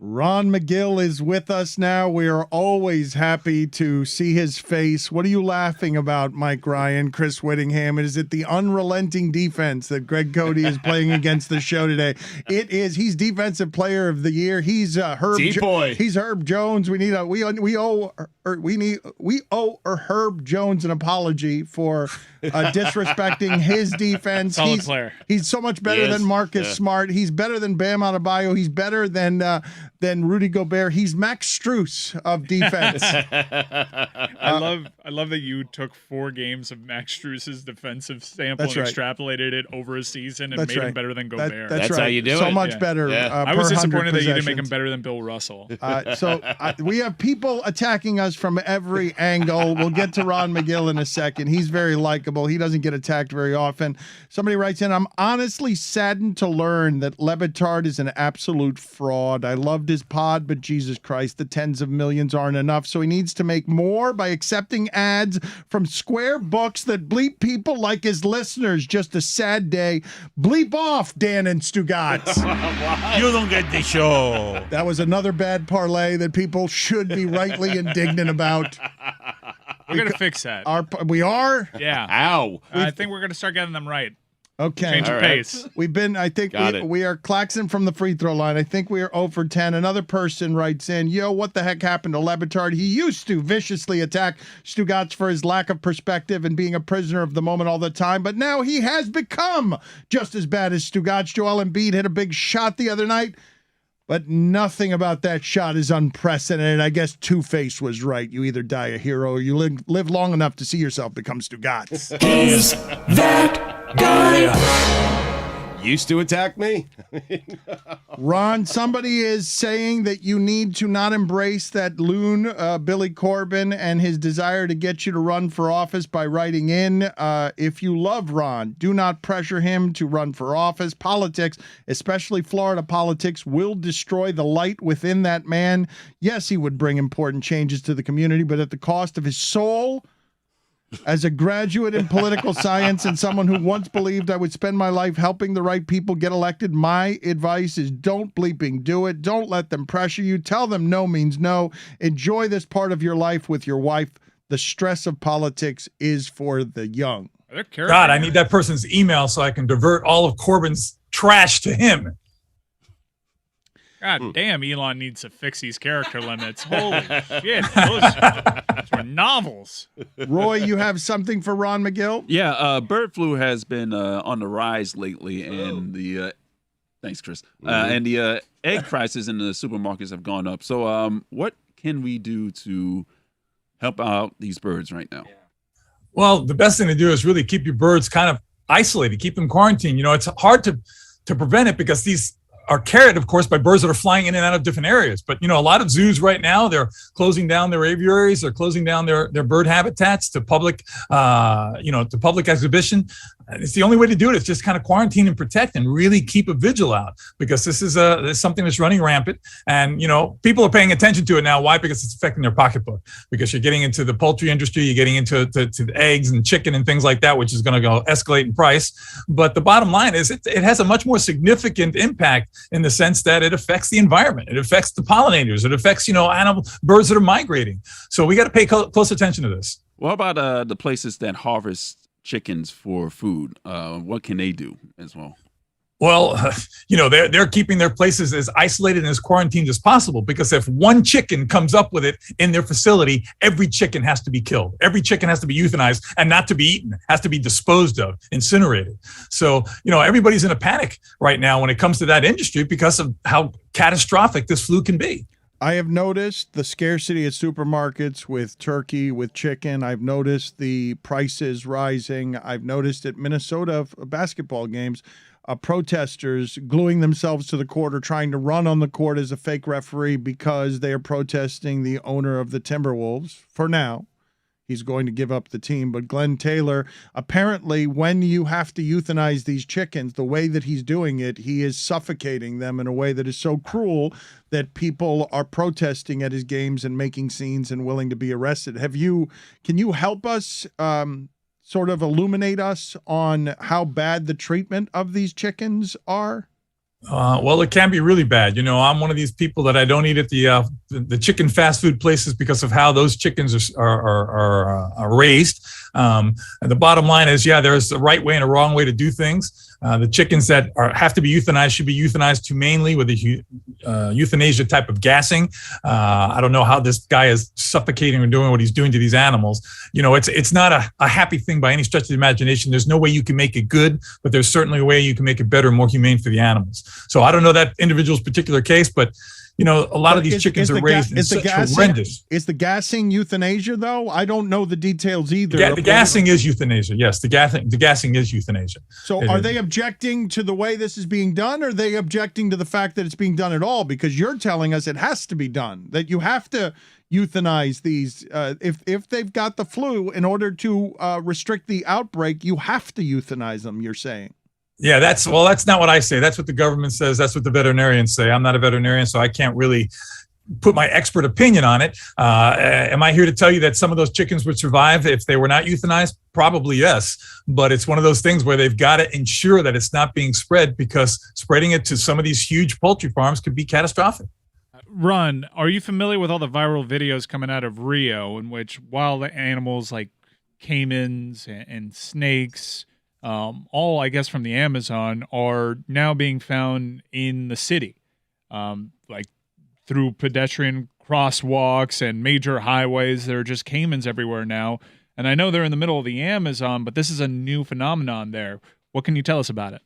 Ron McGill is with us now. We are always happy to see his face. What are you laughing about, Mike Ryan, Chris Whittingham? Is it the unrelenting defense that Greg Cote is playing against the show today? It is. He's Defensive Player of the Year. He's Herb. He's Herb Jones. We owe Herb Jones an apology for disrespecting his defense. Solid player. He's so much better than Marcus Smart. He's better than Bam Adebayo. He's better than Rudy Gobert. He's Max Strus of defense. I love that you took 4 games of Max Strus's defensive sample and extrapolated it over a season and made him better than Gobert. That's right. How you do so it. much better. I was disappointed that you didn't make possessions. him better than Bill Russell. We have people attacking us from every angle. We'll get to Ron McGill in a second. He's very likable. He doesn't get attacked very often. Somebody writes in, I'm honestly saddened to learn that LeBatard is an absolute fraud. I loved his pod, but Jesus Christ, the tens of millions aren't enough. So he needs to make more by accepting ads from square books that bleep people like his listeners. Just a sad day. Bleep off, Dan and Stugotz. You don't get the show. That was another bad parlay that people should be rightly indignant about. We're going to fix that. We are? Yeah. Ow. I think we're going to start getting them right. Okay. Change of pace. We've been, I think we are Claxon from the free throw line. I think we are 0 for 10. Another person writes in, what the heck happened to LeBatard? He used to viciously attack Stugotz for his lack of perspective and being a prisoner of the moment all the time, but now he has become just as bad as Stugotz. Joel Embiid hit a big shot the other night, but nothing about that shot is unprecedented. I guess Two-Face was right. You either die a hero or you live long enough to see yourself become Stugotz. He's that guy. Used to attack me. Ron, somebody is saying that you need to not embrace that loon, Billy Corbin, and his desire to get you to run for office by writing in. If you love Ron, do not pressure him to run for office. Politics, especially Florida politics, will destroy the light within that man. Yes, he would bring important changes to the community, but at the cost of his soul. As a graduate in political science and someone who once believed I would spend my life helping the right people get elected, my advice is don't bleeping do it. Don't let them pressure you. Tell them no means no. Enjoy this part of your life with your wife. The stress of politics is for the young. God, I need that person's email so I can divert all of Corbin's trash to him. God damn, Elon needs to fix these character limits. Holy shit. Those were novels. Roy, you have something for Ron McGill? Yeah, bird flu has been on the rise lately, and the thanks, Chris. And the egg prices in the supermarkets have gone up. So what can we do to help out these birds right now? Well, the best thing to do is really keep your birds kind of isolated, keep them quarantined. It's hard to prevent it because these are carried, of course, by birds that are flying in and out of different areas. But, a lot of zoos right now, they're closing down their aviaries, they're closing down their bird habitats to public, to public exhibition. It's the only way to do it is just kind of quarantine and protect and really keep a vigil out because this is something that's running rampant. And, people are paying attention to it now. Why? Because it's affecting their pocketbook, because you're getting into the poultry industry, you're getting into the eggs and chicken and things like that, which is going to go escalate in price. But the bottom line is it has a much more significant impact in the sense that it affects the environment. It affects the pollinators. It affects, birds that are migrating. So we got to pay close attention to this. What about the places that harvest chickens for food? What can they do as well? Well, they're keeping their places as isolated and as quarantined as possible, because if one chicken comes up with it in their facility, every chicken has to be killed. Every chicken has to be euthanized and not to be eaten, has to be disposed of, incinerated. So, everybody's in a panic right now when it comes to that industry because of how catastrophic this flu can be. I have noticed the scarcity at supermarkets with turkey, with chicken. I've noticed the prices rising. I've noticed at Minnesota basketball games, protesters gluing themselves to the court or trying to run on the court as a fake referee because they are protesting the owner of the Timberwolves. For now, he's going to give up the team. But Glenn Taylor, apparently when you have to euthanize these chickens, the way that he's doing it, he is suffocating them in a way that is so cruel that people are protesting at his games and making scenes and willing to be arrested. Can you help us sort of illuminate us on how bad the treatment of these chickens are? Well, it can be really bad. I'm one of these people that I don't eat at the chicken fast food places because of how those chickens are raised. And the bottom line is, there's a right way and a wrong way to do things. The chickens that have to be euthanized should be euthanized humanely with a euthanasia type of gassing. I don't know how this guy is suffocating or doing what he's doing to these animals. It's not a happy thing by any stretch of the imagination. There's no way you can make it good, but there's certainly a way you can make it better and more humane for the animals. So I don't know that individual's particular case, but a lot of these chickens are raised in such horrendous. Is the gassing euthanasia, though? I don't know the details either. The gassing is euthanasia. Yes, the gassing is euthanasia. So are they objecting to the way this is being done, or are they objecting to the fact that it's being done at all? Because you're telling us it has to be done, that you have to euthanize these. If they've got the flu, in order to restrict the outbreak, you have to euthanize them, you're saying. Yeah, that's not what I say. That's what the government says. That's what the veterinarians say. I'm not a veterinarian, so I can't really put my expert opinion on it. Am I here to tell you that some of those chickens would survive if they were not euthanized? Probably yes. But it's one of those things where they've got to ensure that it's not being spread, because spreading it to some of these huge poultry farms could be catastrophic. Ron, are you familiar with all the viral videos coming out of Rio in which wild animals like caimans and snakes, all, I guess, from the Amazon, are now being found in the city, like through pedestrian crosswalks and major highways? There are just caimans everywhere now. And I know they're in the middle of the Amazon, but this is a new phenomenon there. What can you tell us about it?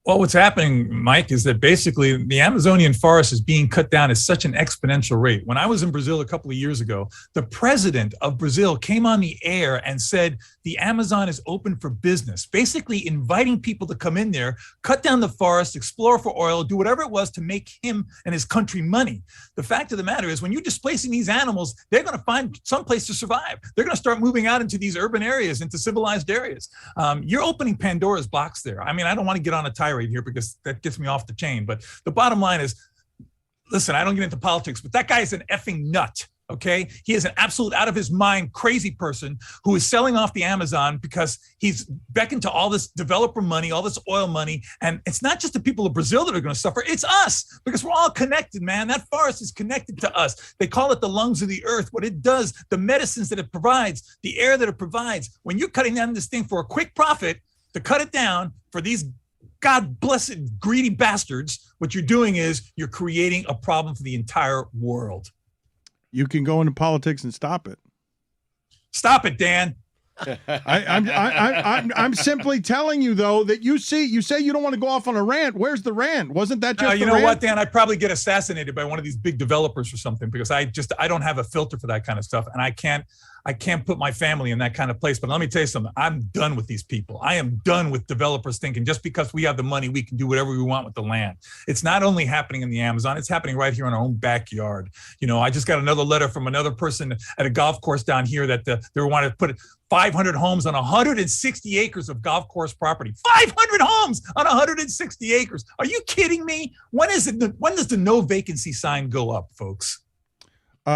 Well, what's happening, Mike, is that basically the Amazonian forest is being cut down at such an exponential rate. When I was in Brazil a couple of years ago, the president of Brazil came on the air and said the Amazon is open for business, basically inviting people to come in there, cut down the forest, explore for oil, do whatever it was to make him and his country money. The fact of the matter is, when you're displacing these animals, they're going to find some place to survive. They're going to start moving out into these urban areas, into civilized areas. You're opening Pandora's box there. I mean, I don't want to get on a tirade here because that gets me off the chain. But the bottom line is, listen, I don't get into politics, but that guy is an effing nut. Okay. He is an absolute out of his mind, crazy person who is selling off the Amazon because he's beckoned to all this developer money, all this oil money. And it's not just the people of Brazil that are going to suffer. It's us, because we're all connected, man. That forest is connected to us. They call it the lungs of the earth. What it does, the medicines that it provides, the air that it provides. When you're cutting down this thing for a quick profit, to cut it down for these God blessed greedy bastards, what you're doing is you're creating a problem for the entire world. You can go into politics and stop it. Stop it, Dan. I'm simply telling you, though, that you say you don't want to go off on a rant. Where's the rant? Wasn't that just you know what, Dan? I'd probably get assassinated by one of these big developers or something, because I don't have a filter for that kind of stuff, and I can't put my family in that kind of place. But let me tell you something. I'm done with these people. I am done with developers thinking just because we have the money, we can do whatever we want with the land. It's not only happening in the Amazon, it's happening right here in our own backyard. I just got another letter from another person at a golf course down here that they wanted to put 500 homes on 160 acres of golf course property. 500 homes on 160 acres. Are you kidding me? When does the no vacancy sign go up, folks?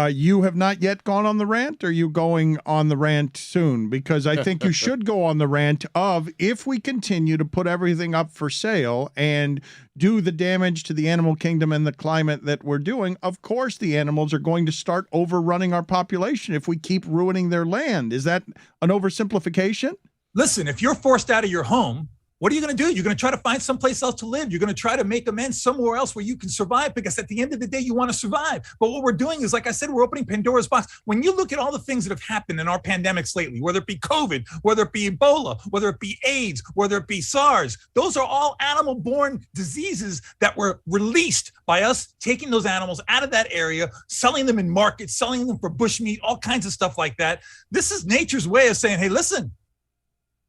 You have not yet gone on the rant? Or are you going on the rant soon? Because I think you should go on the rant of, if we continue to put everything up for sale and do the damage to the animal kingdom and the climate that we're doing, of course the animals are going to start overrunning our population if we keep ruining their land. Is that an oversimplification? Listen, if you're forced out of your home, what are you going to do? You're going to try to find someplace else to live. You're going to try to make amends somewhere else where you can survive, because at the end of the day, you want to survive. But what we're doing is, like I said, we're opening Pandora's box. When you look at all the things that have happened in our pandemics lately, whether it be COVID, whether it be Ebola, whether it be AIDS, whether it be SARS, those are all animal-borne diseases that were released by us taking those animals out of that area, selling them in markets, selling them for bushmeat, all kinds of stuff like that. This is nature's way of saying, hey, listen,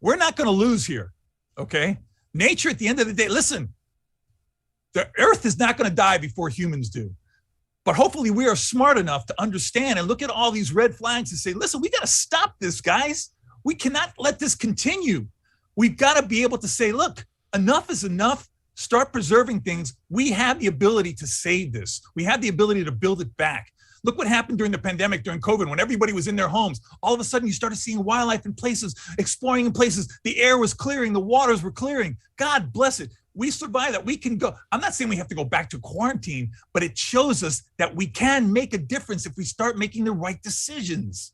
we're not going to lose here. Okay. Nature, at the end of the day, listen, the earth is not going to die before humans do. But hopefully we are smart enough to understand and look at all these red flags and say, listen, we got to stop this, guys. We cannot let this continue. We've got to be able to say, look, enough is enough. Start preserving things. We have the ability to save this. We have the ability to build it back. Look what happened during the pandemic, during COVID, when everybody was in their homes. All of a sudden, you started seeing wildlife in places, exploring in places. The air was clearing, the waters were clearing. God bless it. We survive that. We can go. I'm not saying we have to go back to quarantine, but it shows us that we can make a difference if we start making the right decisions.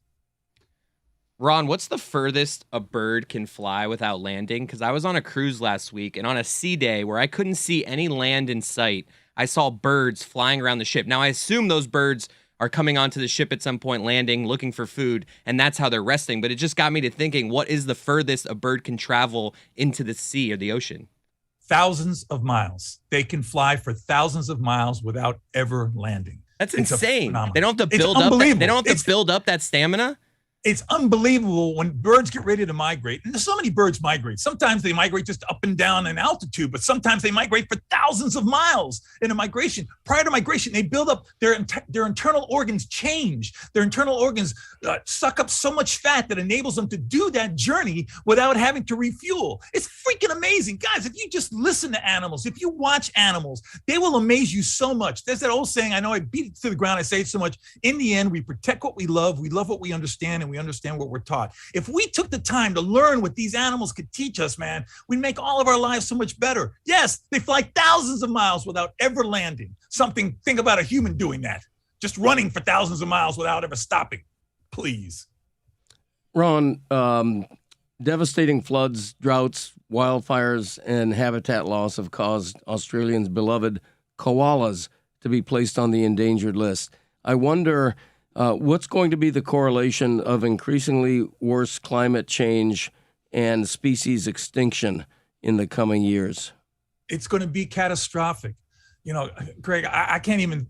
Ron, what's the furthest a bird can fly without landing? Because I was on a cruise last week, and on a sea day where I couldn't see any land in sight, I saw birds flying around the ship. Now, I assume those birds are coming onto the ship at some point, landing, looking for food, and that's how they're resting. But it just got me to thinking, what is the furthest a bird can travel into the sea or the ocean? Thousands of miles. They can fly for thousands of miles without ever landing. That's It's insane. phenomenon. They don't have to It's build up. unbelievable. They don't have to build up that stamina. It's unbelievable when birds get ready to migrate. And there's so many birds migrate. Sometimes they migrate just up and down in altitude, but sometimes they migrate for thousands of miles in a migration. Prior to migration, they build up their internal organs change. Their internal organs suck up so much fat that enables them to do that journey without having to refuel. It's freaking amazing. Guys, if you just listen to animals, if you watch animals, they will amaze you so much. There's that old saying, I know I beat it to the ground, I say it so much. In the end, we protect what we love what we understand, and we understand what we're taught. If we took the time to learn what these animals could teach us, man, we'd make all of our lives so much better. Yes, they fly thousands of miles without ever landing. Think about a human doing that. Just running for thousands of miles without ever stopping. Please. Ron, devastating floods, droughts, wildfires, and habitat loss have caused Australians' beloved koalas to be placed on the endangered list. I wonder what's going to be the correlation of increasingly worse climate change and species extinction in the coming years? It's going to be catastrophic. You know, Greg, I can't even.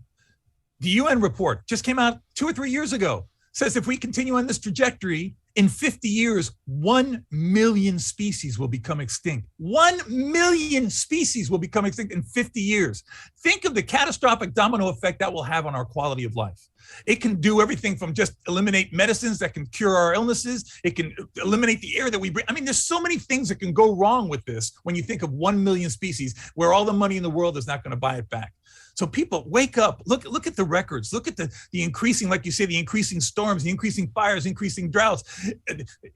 The UN report just came out 2 or 3 years ago. Says if we continue on this trajectory, in 50 years, 1 million species will become extinct. 1 million species will become extinct in 50 years. Think of the catastrophic domino effect that will have on our quality of life. It can do everything from just eliminate medicines that can cure our illnesses. It can eliminate the air that we breathe. I mean, there's so many things that can go wrong with this when you think of 1 million species where all the money in the world is not going to buy it back. So people, wake up, look at the records, look at the increasing, like you say, the increasing storms, the increasing fires, increasing droughts.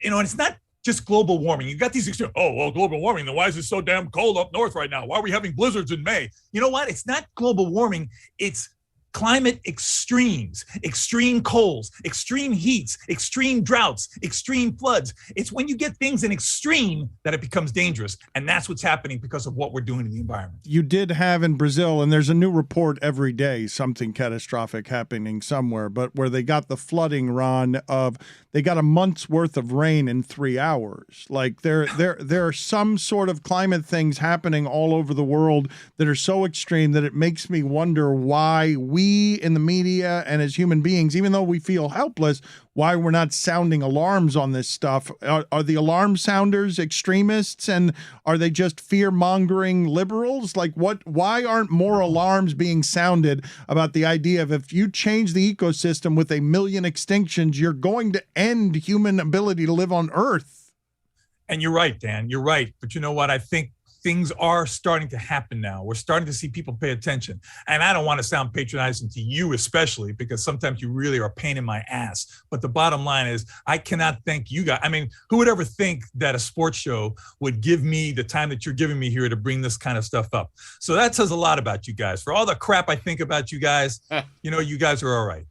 You know, and it's not just global warming. You got these extreme, global warming, then why is it so damn cold up north right now? Why are we having blizzards in May? You know what? It's not global warming, it's climate extremes, extreme colds, extreme heats, extreme droughts, extreme floods. It's when you get things in extreme that it becomes dangerous. And that's what's happening because of what we're doing in the environment. You did have in Brazil, and there's a new report every day, something catastrophic happening somewhere, but where they got the flooding, Ron, of they got a month's worth of rain in 3 hours. Like there are some sort of climate things happening all over the world that are so extreme that it makes me wonder why we in the media and as human beings, even though we feel helpless, why we're not sounding alarms on this stuff. Are the alarm sounders extremists, and are they just fear-mongering liberals? Like, why aren't more alarms being sounded about the idea of if you change the ecosystem with 1 million extinctions, you're going to end human ability to live on Earth? And you're right, Dan, you're right. But you know what? I think things are starting to happen now. We're starting to see people pay attention. And I don't want to sound patronizing to you especially, because sometimes you really are a pain in my ass. But the bottom line is, I cannot thank you guys. I mean, who would ever think that a sports show would give me the time that you're giving me here to bring this kind of stuff up? So that says a lot about you guys. For all the crap I think about you guys, you know, you guys are all right.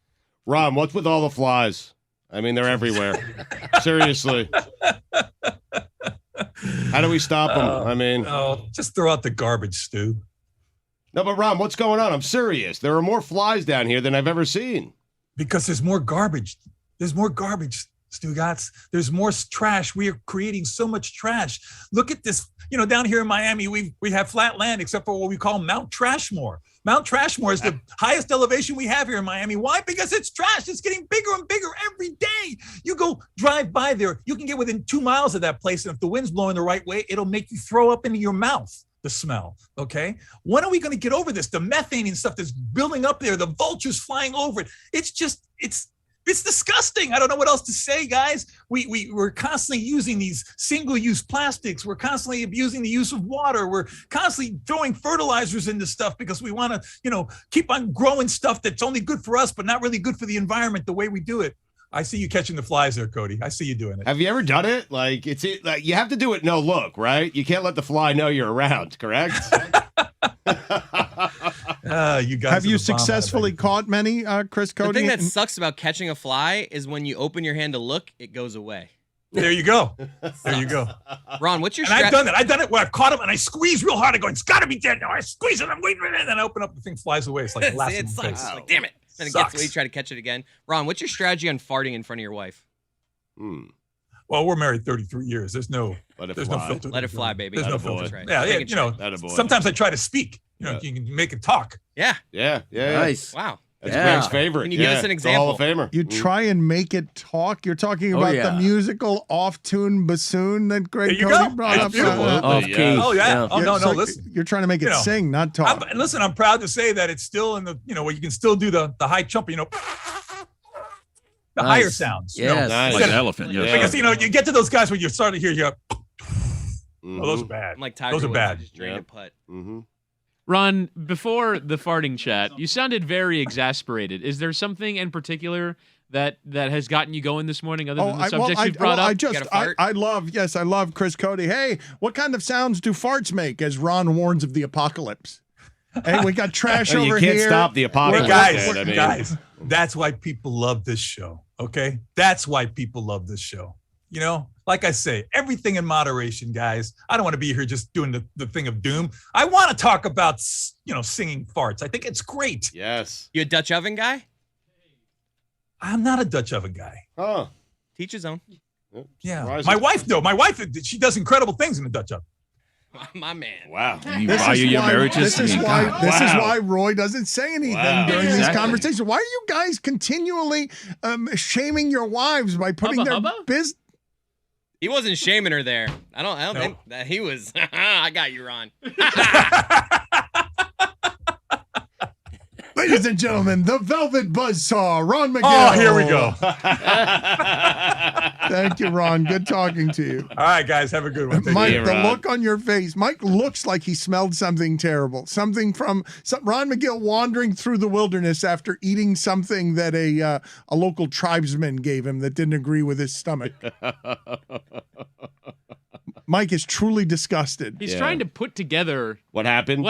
Ron, what's with all the flies? I mean, they're everywhere. Seriously. How do we stop them? I mean, just throw out the garbage, Stu. No, but Ron, what's going on? I'm serious. There are more flies down here than I've ever seen. Because there's more garbage. There's more garbage, Stugotz. There's more trash. We are creating so much trash. Look at this. You know, down here in Miami, we have flat land except for what we call Mount Trashmore. Mount Trashmore is the highest elevation we have here in Miami. Why? Because it's trash. It's getting bigger and bigger every day. You go drive by there, you can get within 2 miles of that place, and if the wind's blowing the right way, it'll make you throw up into your mouth, the smell, okay? When are we going to get over this? The methane and stuff that's building up there, the vultures flying over it. It's disgusting. I don't know what else to say, guys. We're constantly using these single-use plastics. We're constantly abusing the use of water. We're constantly throwing fertilizers into stuff because we want to, keep on growing stuff that's only good for us, but not really good for the environment the way we do it. I see you catching the flies there, Cody. I see you doing it. Have you ever done it? Like like you have to do it no look, right? You can't let the fly know you're around, correct? You guys Have you successfully caught many, Chris, Cody? The thing that sucks about catching a fly is when you open your hand to look, it goes away. There you go. There you go. Ron, what's your And I've done that. I've done it where I've caught him and I squeeze real hard. I go, it's got to be dead now. I squeeze it. I'm waiting for it. And then I open up, the thing flies away. It's like laughing it in the sucks. face. It's like, damn it. Then it gets away, you try to catch it again. Ron, what's your strategy on farting in front of your wife? Well, we're married 33 years. There's no filter. Let it fly, baby. There's no That's filter. right. Yeah, Make it you know, sometimes I try to speak. You know, you can make it talk. Yeah. Yeah. Nice. Wow. That's Greg's favorite. Can you give us an It's a Hall example? of Famer. You try and make it talk. You're talking about the musical off-tune bassoon that Greg Cody brought up. Off key. Oh yeah. Oh no, So listen. You're trying to make it sing, not talk. Listen, I'm proud to say that it's still in the, where you can still do the high chump, the higher sounds. Yes. Like an elephant. Yes. Because you get to those guys when you're starting to hear you. Oh, those are bad. I'm like Tiger Those are Woods, I bad. just drained a putt. Ron, before the farting chat, you sounded very exasperated. Is there something in particular that has gotten you going this morning, other than the subjects you've brought up? I love Chris Cody. Hey, what kind of sounds do farts make? As Ron warns of the apocalypse. Hey, we got trash over here. You can't stop the apocalypse. Guys, that's why people love this show. Okay, that's why people love this show. Like I say, everything in moderation, guys. I don't want to be here just doing the thing of doom. I want to talk about, singing farts. I think it's great. Yes. You a Dutch oven guy? I'm not a Dutch oven guy. Oh. Teach his own. Yeah. My wife, though. My wife, she does incredible things in the Dutch oven. My man. Wow. You value your marriages. This is why Roy doesn't say anything during these conversations. Why are you guys continually shaming your wives by putting their business? He wasn't shaming her there. I don't think that he was. I got you, Ron. Ladies and gentlemen, the Velvet Buzzsaw, Ron McGill. Oh, here we go. Thank you, Ron. Good talking to you. All right, guys, have a good one. Mike, the look on your face. Mike looks like he smelled something terrible. Something from Ron McGill wandering through the wilderness after eating something that a local tribesman gave him that didn't agree with his stomach. Mike is truly disgusted. He's trying to put together what happened.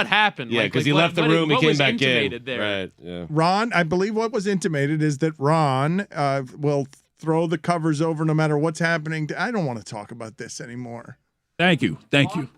Yeah, because he left the room. He came back in. There. Right. Yeah. Ron, I believe what was intimated is that Ron will throw the covers over no matter what's happening. I don't want to talk about this anymore. Thank you. Thank you.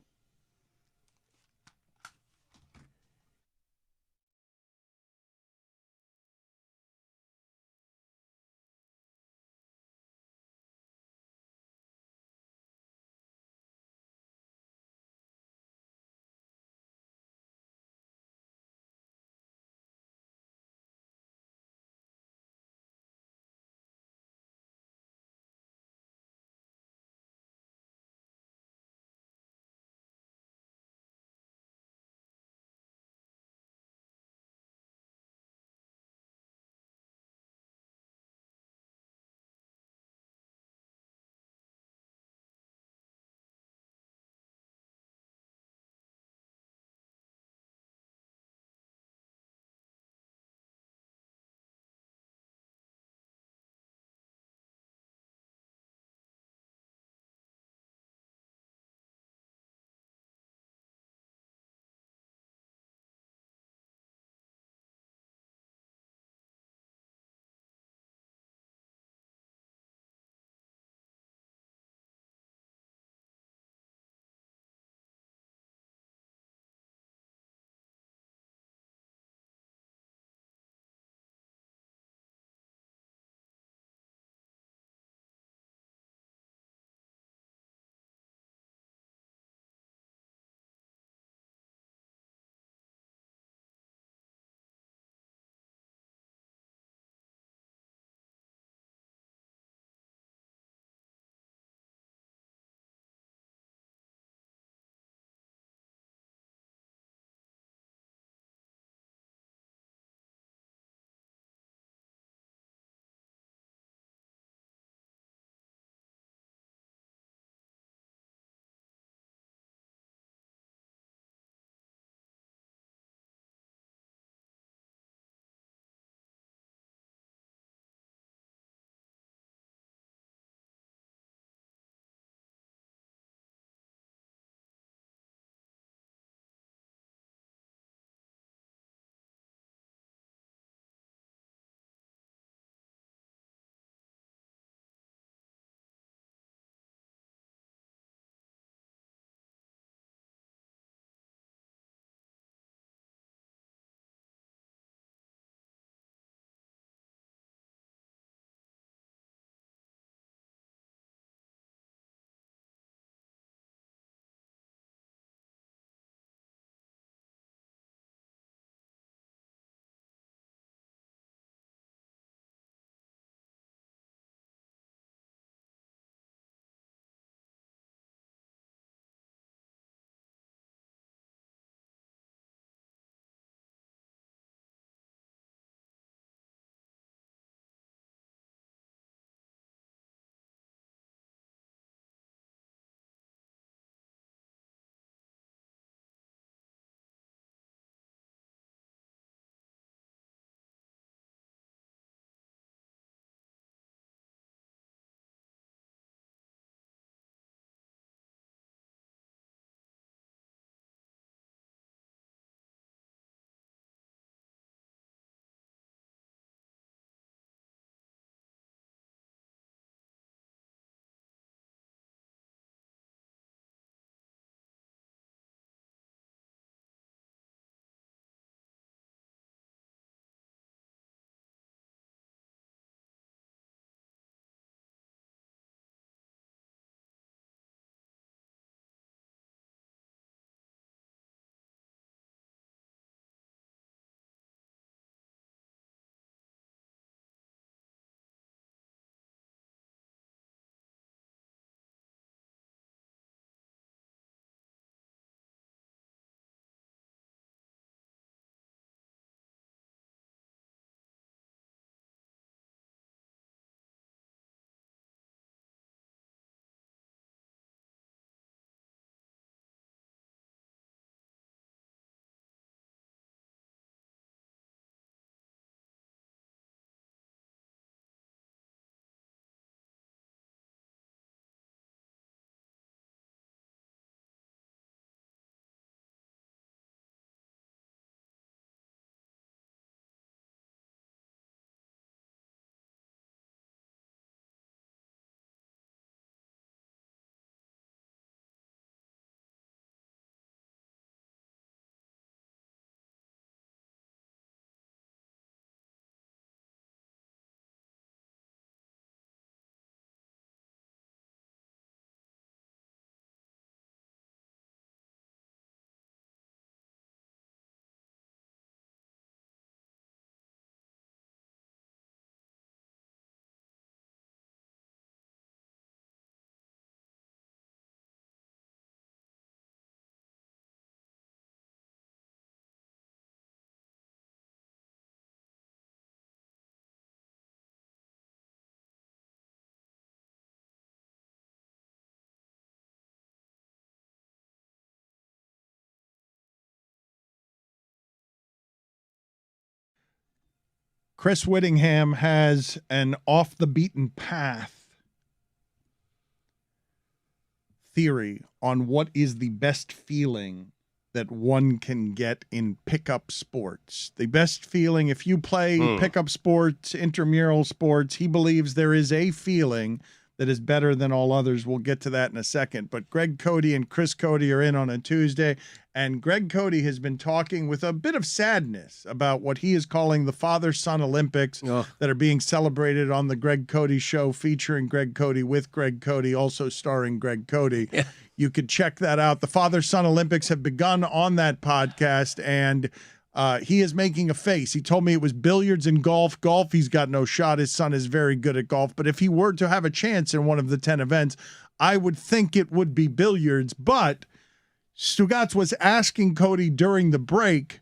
Chris Whittingham has an off the beaten path theory on what is the best feeling that one can get in pickup sports. The best feeling, if you play pickup sports, intramural sports, he believes there is a feeling that is better than all others. We'll get to that in a second. But Greg Cote and Chris Cote are in on a Tuesday, and Greg Cote has been talking with a bit of sadness about what he is calling the Father-Son Olympics that are being celebrated on the Greg Cote Show, featuring Greg Cote with Greg Cote, also starring Greg Cote. Yeah. You could check that out. The Father-Son Olympics have begun on that podcast, and he is making a face. He told me it was billiards and golf. Golf, he's got no shot. His son is very good at golf. But if he were to have a chance in one of the 10 events, I would think it would be billiards. But Stugotz was asking Cody during the break,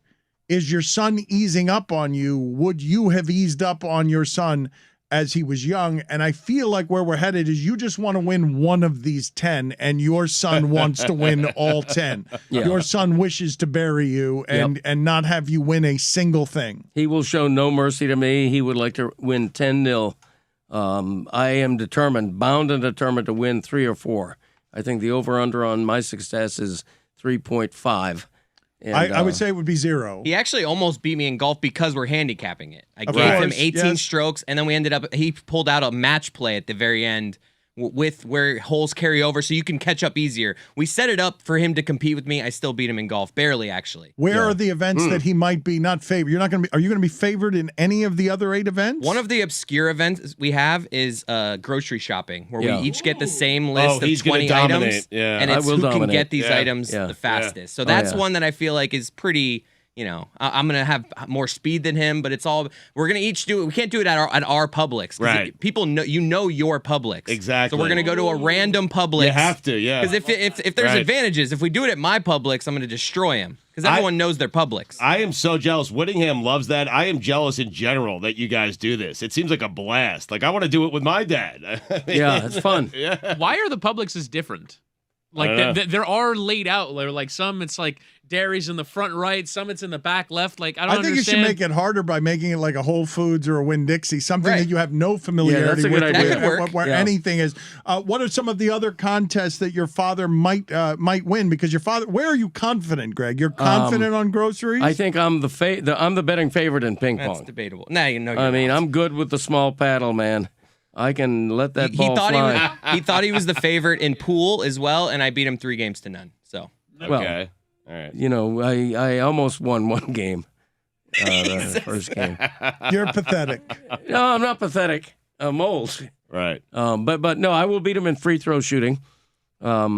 is your son easing up on you? Would you have eased up on your son as he was young? And I feel like where we're headed is you just want to win one of these 10, and your son wants to win all 10. Yeah. Your son wishes to bury you and not have you win a single thing. He will show no mercy to me. He would like to win 10-0. I am bound and determined to win 3 or 4. I think the over-under on my success is 3.5. And, I would say it would be 0. He actually almost beat me in golf because we're handicapping it. I gave him 18 strokes, and then we ended up, he pulled out a match play at the very end with where holes carry over so you can catch up easier. We set it up for him to compete with me. I still beat him in golf, barely actually. Where are the events that he might be not favored? You're not going to be. Are you going to be favored in any of the other 8 events? One of the obscure events we have is grocery shopping, where we each get the same list of 20 items, and it's who can get these items the fastest. So that's one that I feel like is pretty. You know, I'm going to have more speed than him, but it's all, we're going to each do it. We can't do it at our Publix. Right. People know, your Publix. Exactly. So we're going to go to a random Publix. You have to, yeah. Because if there's advantages, if we do it at my Publix, I'm going to destroy him. Because everyone knows their Publix. I am so jealous. Whittingham loves that. I am jealous in general that you guys do this. It seems like a blast. Like, I want to do it with my dad. Yeah, it's fun. Why are the Publixes different? Like, there are laid out. Like, some it's like dairies in the front right, some it's in the back left. Like, I don't understand. You should make it harder by making it like a Whole Foods or a Winn-Dixie, something that you have no familiarity with. That could work. Where anything is. What are some of the other contests that your father might win? Because your father, where are you confident, Greg? You're confident on groceries? I think I'm the betting favorite in ping pong. That's debatable. No, I mean, I'm good with the small paddle, man. I can let that ball fly. He thought he was the favorite in pool as well, and I beat him 3-0. So okay, all right. You know, I almost won one game, the first game. You're pathetic. No, I'm not pathetic. I'm old. Right. But no, I will beat him in free throw shooting. How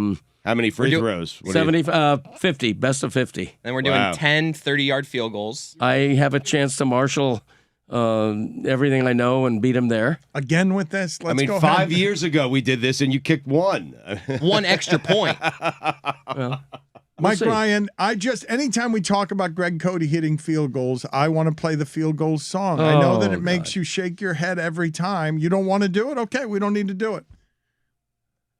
many free throws? 50, best of 50. And we're doing 10 30-yard field goals. I have a chance to marshal everything I know and beat him there. Again with this? Let's go 5 years ago we did this and you kicked one. One extra point. Well, Mike Ryan, anytime we talk about Greg Cote hitting field goals, I want to play the field goals song. I know that it makes you shake your head every time. You don't want to do it? Okay, we don't need to do it.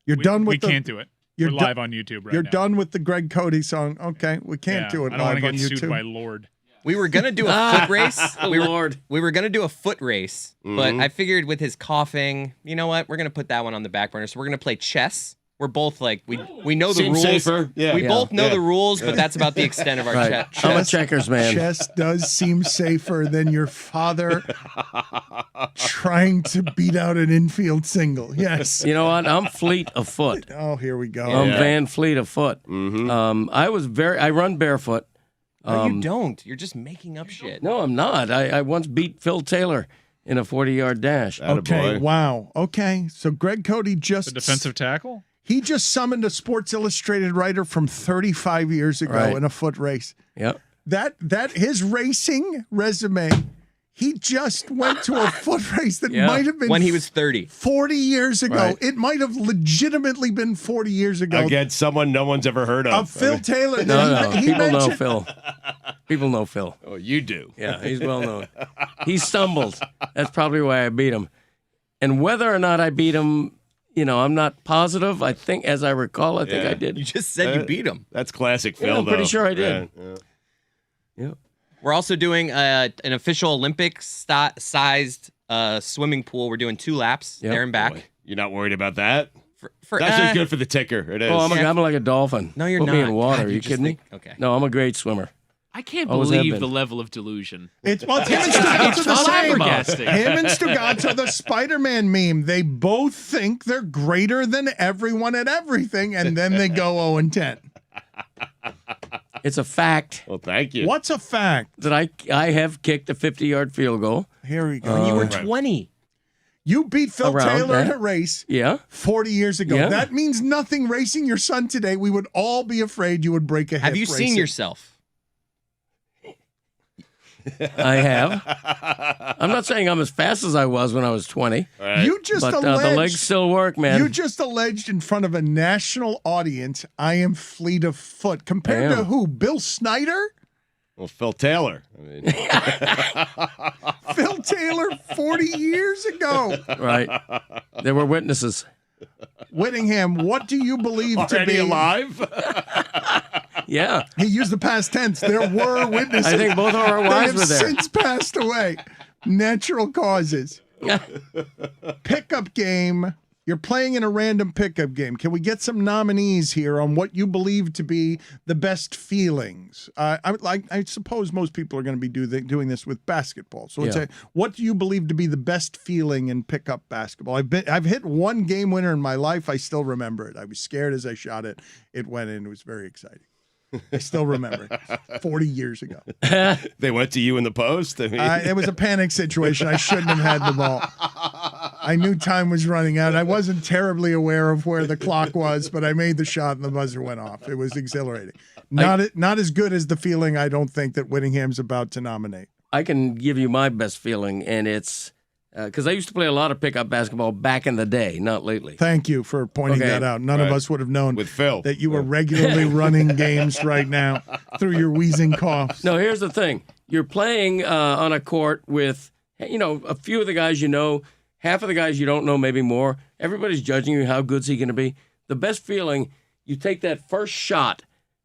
We can't do it. We're live on YouTube right now. You're done with the Greg Cote song. Okay, we can't do it live on YouTube. I don't want to get sued by Lord. We were gonna do a foot race. We were gonna do a foot race, but I figured with his coughing, you know what? We're gonna put that one on the back burner. So we're gonna play chess. We're both like we know the rules. Safer. Yeah. We both know the rules, but that's about the extent of our chess. I'm a checkers man. Chess does seem safer than your father trying to beat out an infield single. Yes. You know what? I'm fleet of foot. Oh, here we go. I'm Van Fleet of foot. I run barefoot. No, you don't. You're just making up shit. No, I'm not. I once beat Phil Taylor in a 40-yard dash. Okay, wow. Okay, so Greg Cote the defensive tackle? He just summoned a Sports Illustrated writer from 35 years ago in a foot race. Yep. That his racing resume, he just went to a foot race that might have been when he was 30. 40 years ago. Right. It might have legitimately been 40 years ago. Against someone no one's ever heard of. Phil Taylor. No. People know Phil. People know Phil. Oh, you do. Yeah, he's well known. He stumbled. That's probably why I beat him. And whether or not I beat him, you know, I'm not positive. I think, as I recall, I think I did. You just said you beat him. That's classic Phil, I'm pretty sure I did. Yeah. We're also doing an official Olympic-sized swimming pool. We're doing 2 laps there and back. Boy, you're not worried about that? For That's just good for the ticker. It is. Oh, I'm like a dolphin. No, you're Put not. me in water. God, Are you kidding me? Okay. No, I'm a great swimmer. I can't Always have believe been. the level of delusion. It's him and Stugotz are the same. flabbergasting. Him and Stugotz are the Spider-Man meme. They both think they're greater than everyone at everything, and then they go 0-10. It's a fact Well, thank you. What's a fact? that I have kicked a 50-yard field goal. Here we go. When you were 20. You beat Phil Around Taylor in that. a race Yeah. 40 years ago. Yeah. That means nothing racing your son today. We would all be afraid you would break a hip. Have you seen racing. yourself? I have. I'm not saying I'm as fast as I was when I was 20, Right. You just but alleged. the legs still work, man. You just alleged in front of a national audience, I am fleet of foot. Compared I to am. who? Bill Snyder? Well, Phil Taylor. I mean, Phil Taylor 40 years ago. Right. There were witnesses. Whittingham, what do you believe to already be alive? Yeah. He used the past tense. There were witnesses. I think both of our They wives have were there. since passed away. Natural causes. Pickup game. You're playing in a random pickup game. Can we get some nominees here on what you believe to be the best feelings? I suppose most people are going to be doing this with basketball. So Yeah. what do you believe to be the best feeling in pickup basketball? I've hit one game winner in my life. I still remember it. I was scared as I shot it. It went in. It was very exciting. I still remember it. 40 years ago. They went to you in the post? I mean, It was a panic situation. I shouldn't have had the ball. I knew time was running out. I wasn't terribly aware of where the clock was, but I made the shot and the buzzer went off. It was exhilarating. Not as good as the feeling I don't think that Whittingham's about to nominate. I can give you my best feeling, and it's because I used to play a lot of pickup basketball back in the day, not lately. Thank you for pointing Okay. that out. None of us would have known with Phil. that you were regularly running games right now through your wheezing coughs. No, here's the thing. You're playing on a court with, a few of the guys you know, half of the guys you don't know, maybe more. Everybody's judging you. How good's he going to be? The best feeling, you take that first shot,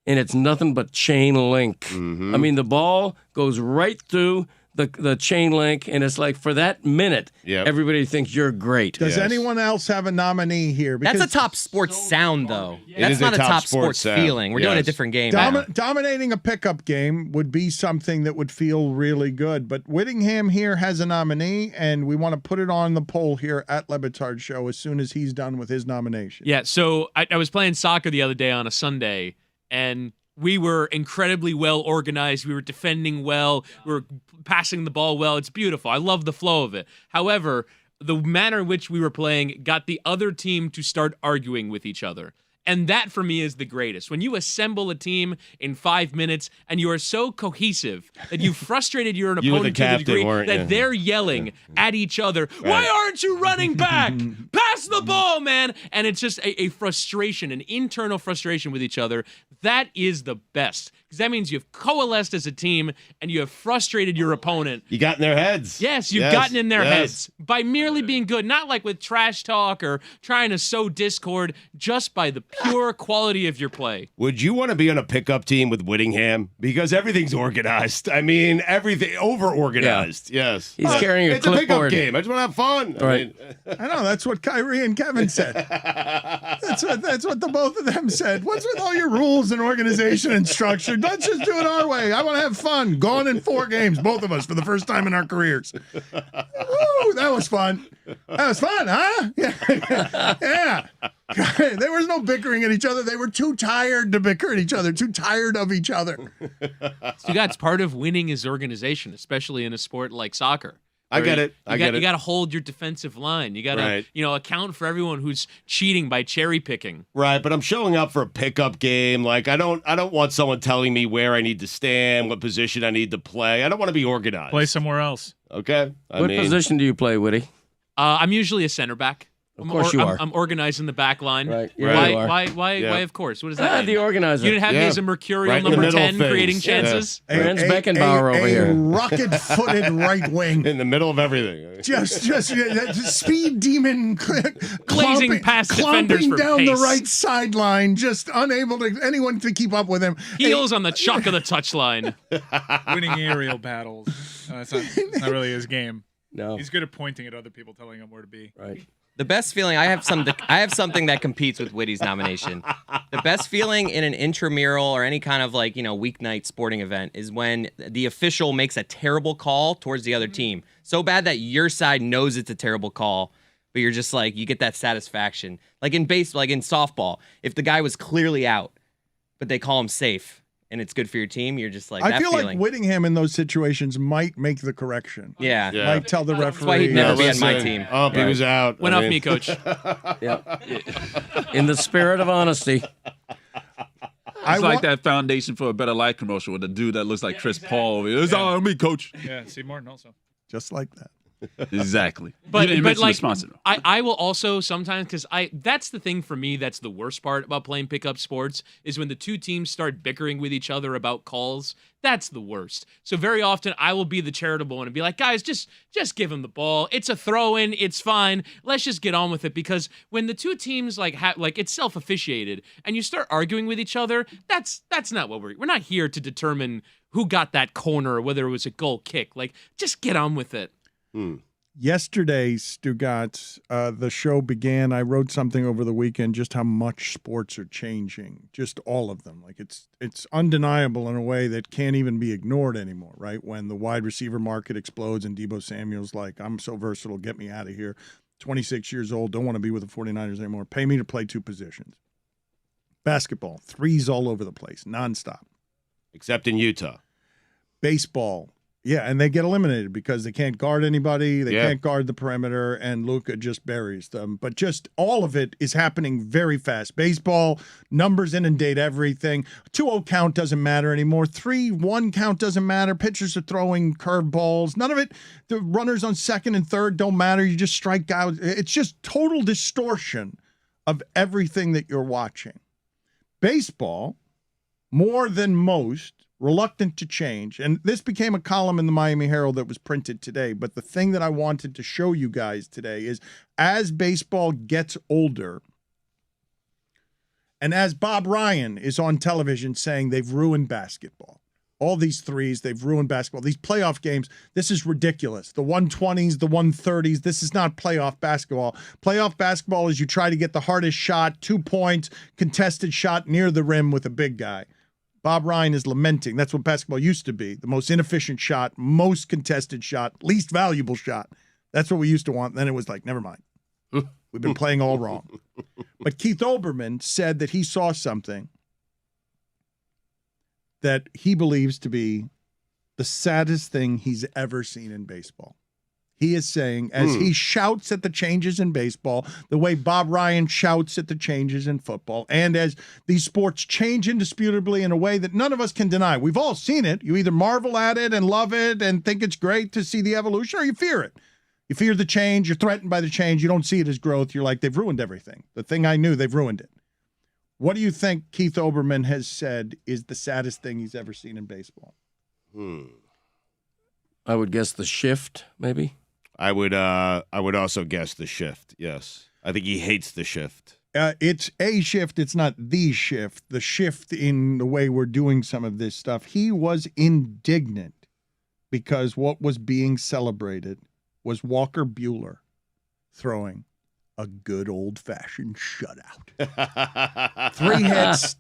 and it's nothing but chain link. Mm-hmm. I mean, the ball goes right through the chain link, and it's like for that minute, Yep. everybody thinks you're great. Does Yes. anyone else have a nominee here? That's a top sports sound, though. It That's is not a a top top sports sports sound. feeling. We're doing a Yes. different game now. Dominating a pickup game would be something that would feel really good. But Whittingham here has a nominee, and we want to put it on the poll here at LeBatard Show as soon as he's done with his nomination. Yeah, so I was playing soccer the other day on a Sunday, and we were incredibly well organized. We were defending well. We were passing the ball well. It's beautiful. I love the flow of it. However, the manner in which we were playing got the other team to start arguing with each other. And that for me is the greatest. When you assemble a team in 5 minutes and you are so cohesive that you've frustrated your You were opponent the to the captain, degree weren't that you? they're yelling at each other, why aren't you running back? Pass the ball, man. And it's just a frustration, an internal frustration with each other. That is the best. Because that means you've coalesced as a team and you have frustrated your opponent. You got in their heads. Yes, you've gotten in their heads by merely being good, not like with trash talk or trying to sow discord, just by the pure quality of your play. Would you want to be on a pickup team with Whittingham? Because everything's organized. I mean, everything over-organized. Yes. He's carrying a It's a pickup clipboard. game. I just want to have fun. Right. I know, that's what Kyrie and Kevin said. That's what the both of them said. What's with all your rules and organization and structure? Let's just do it our way. I want to have fun. Gone in 4 games, both of us, for the first time in our careers. Woo, that was fun. That was fun, huh? Yeah. Yeah. There was no bickering at each other. They were too tired to bicker at each other, too tired of each other. Stugotz, part of winning is organization, especially in a sport like soccer. I get it. I get You it. got to hold your defensive line. You got to, Right. account for everyone who's cheating by cherry picking. Right, but I'm showing up for a pickup game. Like I don't want someone telling me where I need to stand, what position I need to play. I don't want to be organized. Play somewhere else. Okay. What position do you play, Woody? I'm usually a center back. Of course you are. I'm organizing the back line. Right. Yeah, you are. Why, Yeah. of course? What does that mean? The organizer. You didn't have me Yeah. as a mercurial Right in the number middle 10 of things. creating Yeah. chances? Franz Beckenbauer over here. Rocket-footed right wing. In the middle of everything. Just speed demon Blazing past defenders clomping for down the pace. right sideline, just unable to anyone to keep up with him. Heels on the chalk of the touchline. Winning aerial battles. That's not really his game. No. He's good at pointing at other people, telling them where to be. Right. The best feeling I have something that competes with Whitty's nomination. The best feeling in an intramural or any kind of weeknight sporting event is when the official makes a terrible call towards the other team. So bad that your side knows it's a terrible call, but you're just you get that satisfaction. Like in baseball, like in softball, if the guy was clearly out, but they call him safe and it's good for your team, you're just I that feel feeling. like Whittingham in those situations might make the correction. Yeah. Might tell the referee. why he'd never be on my team. Oh, he was out. Went off me, coach. Yep. In the spirit of honesty. It's like that Foundation for a Better Life commercial with the dude that looks like Chris Paul. It's all on me, coach. Yeah, Steve Martin also. Just like that. Exactly. But, you but mentioned the sponsor. I will also sometimes, because that's the thing for me, that's the worst part about playing pickup sports, is when the two teams start bickering with each other about calls. That's the worst. So very often I will be the charitable one and be like, guys, just give him the ball. It's a throw-in. It's fine. Let's just get on with it. Because when the two teams it's self-officiated and you start arguing with each other, that's not what we're not here to determine who got that corner or whether it was a goal kick. Just get on with it. Yesterday, Stugotz, the show began. I wrote something over the weekend just how much sports are changing, just all of them. It's undeniable in a way that can't even be ignored anymore, right? When the wide receiver market explodes and Deebo Samuel's like, I'm so versatile, get me out of here. 26 years old, don't want to be with the 49ers anymore. Pay me to play two positions. Basketball, threes all over the place, nonstop. Except in Utah. Baseball. Yeah, and they get eliminated because they can't guard anybody. They can't guard the perimeter, and Luka just buries them. But just all of it is happening very fast. Baseball, numbers inundate everything. 2-0 count doesn't matter anymore. 3-1 count doesn't matter. Pitchers are throwing curveballs. None of it. The runners on second and third don't matter. You just strike out. It's just total distortion of everything that you're watching. Baseball, more than most, reluctant to change. And this became a column in the Miami Herald that was printed today. But the thing that I wanted to show you guys today is as baseball gets older, and as Bob Ryan is on television saying they've ruined basketball, all these threes, they've ruined basketball. These playoff games, this is ridiculous. The 120s, the 130s, this is not playoff basketball. Playoff basketball is you try to get the hardest shot, 2 points, contested shot near the rim with a big guy. Bob Ryan is lamenting. That's what basketball used to be. The most inefficient shot, most contested shot, least valuable shot. That's what we used to want. Then it was like, never mind. We've been playing all wrong. But Keith Olbermann said that he saw something that he believes to be the saddest thing he's ever seen in baseball. He is saying, as he shouts at the changes in baseball, the way Bob Ryan shouts at the changes in football, and as these sports change indisputably in a way that none of us can deny. We've all seen it. You either marvel at it and love it and think it's great to see the evolution, or you fear it. You fear the change. You're threatened by the change. You don't see it as growth. You're like, they've ruined everything. The thing I knew, they've ruined it. What do you think Keith Olbermann has said is the saddest thing he's ever seen in baseball? I would guess the shift, maybe. I would also guess the shift. Yes, I think he hates the shift. It's a shift. It's not the shift. The shift in the way we're doing some of this stuff. He was indignant because what was being celebrated was Walker Buehler throwing a good old-fashioned shutout. 3 hits,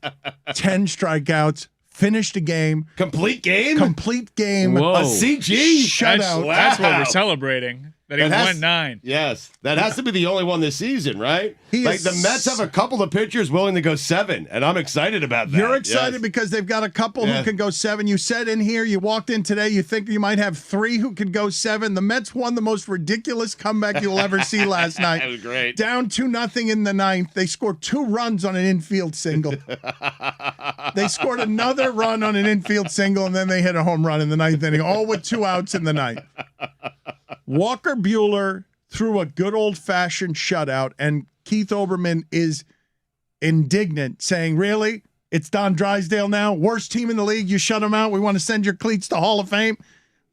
10 strikeouts. Finished a game. Complete game? Complete game. Whoa. A CG? Shutout. That's what we're celebrating. That he won 9. Yes. That has to be the only one this season, right? The Mets have a couple of pitchers willing to go 7, and I'm excited about that. You're excited Yes. because they've got a couple who can go 7. You said in here, you walked in today, you think you might have 3 who could go 7. The Mets won the most ridiculous comeback you'll ever see last night. That was great. Down 2-0 in the 9th. They scored 2 runs on an infield single. They scored another run on an infield single, and then they hit a home run in the 9th inning, all with 2 outs in the 9th. Walker Buehler threw a good old-fashioned shutout, and Keith Olbermann is indignant, saying, really? It's Don Drysdale now? Worst team in the league, you shut him out? We want to send your cleats to Hall of Fame?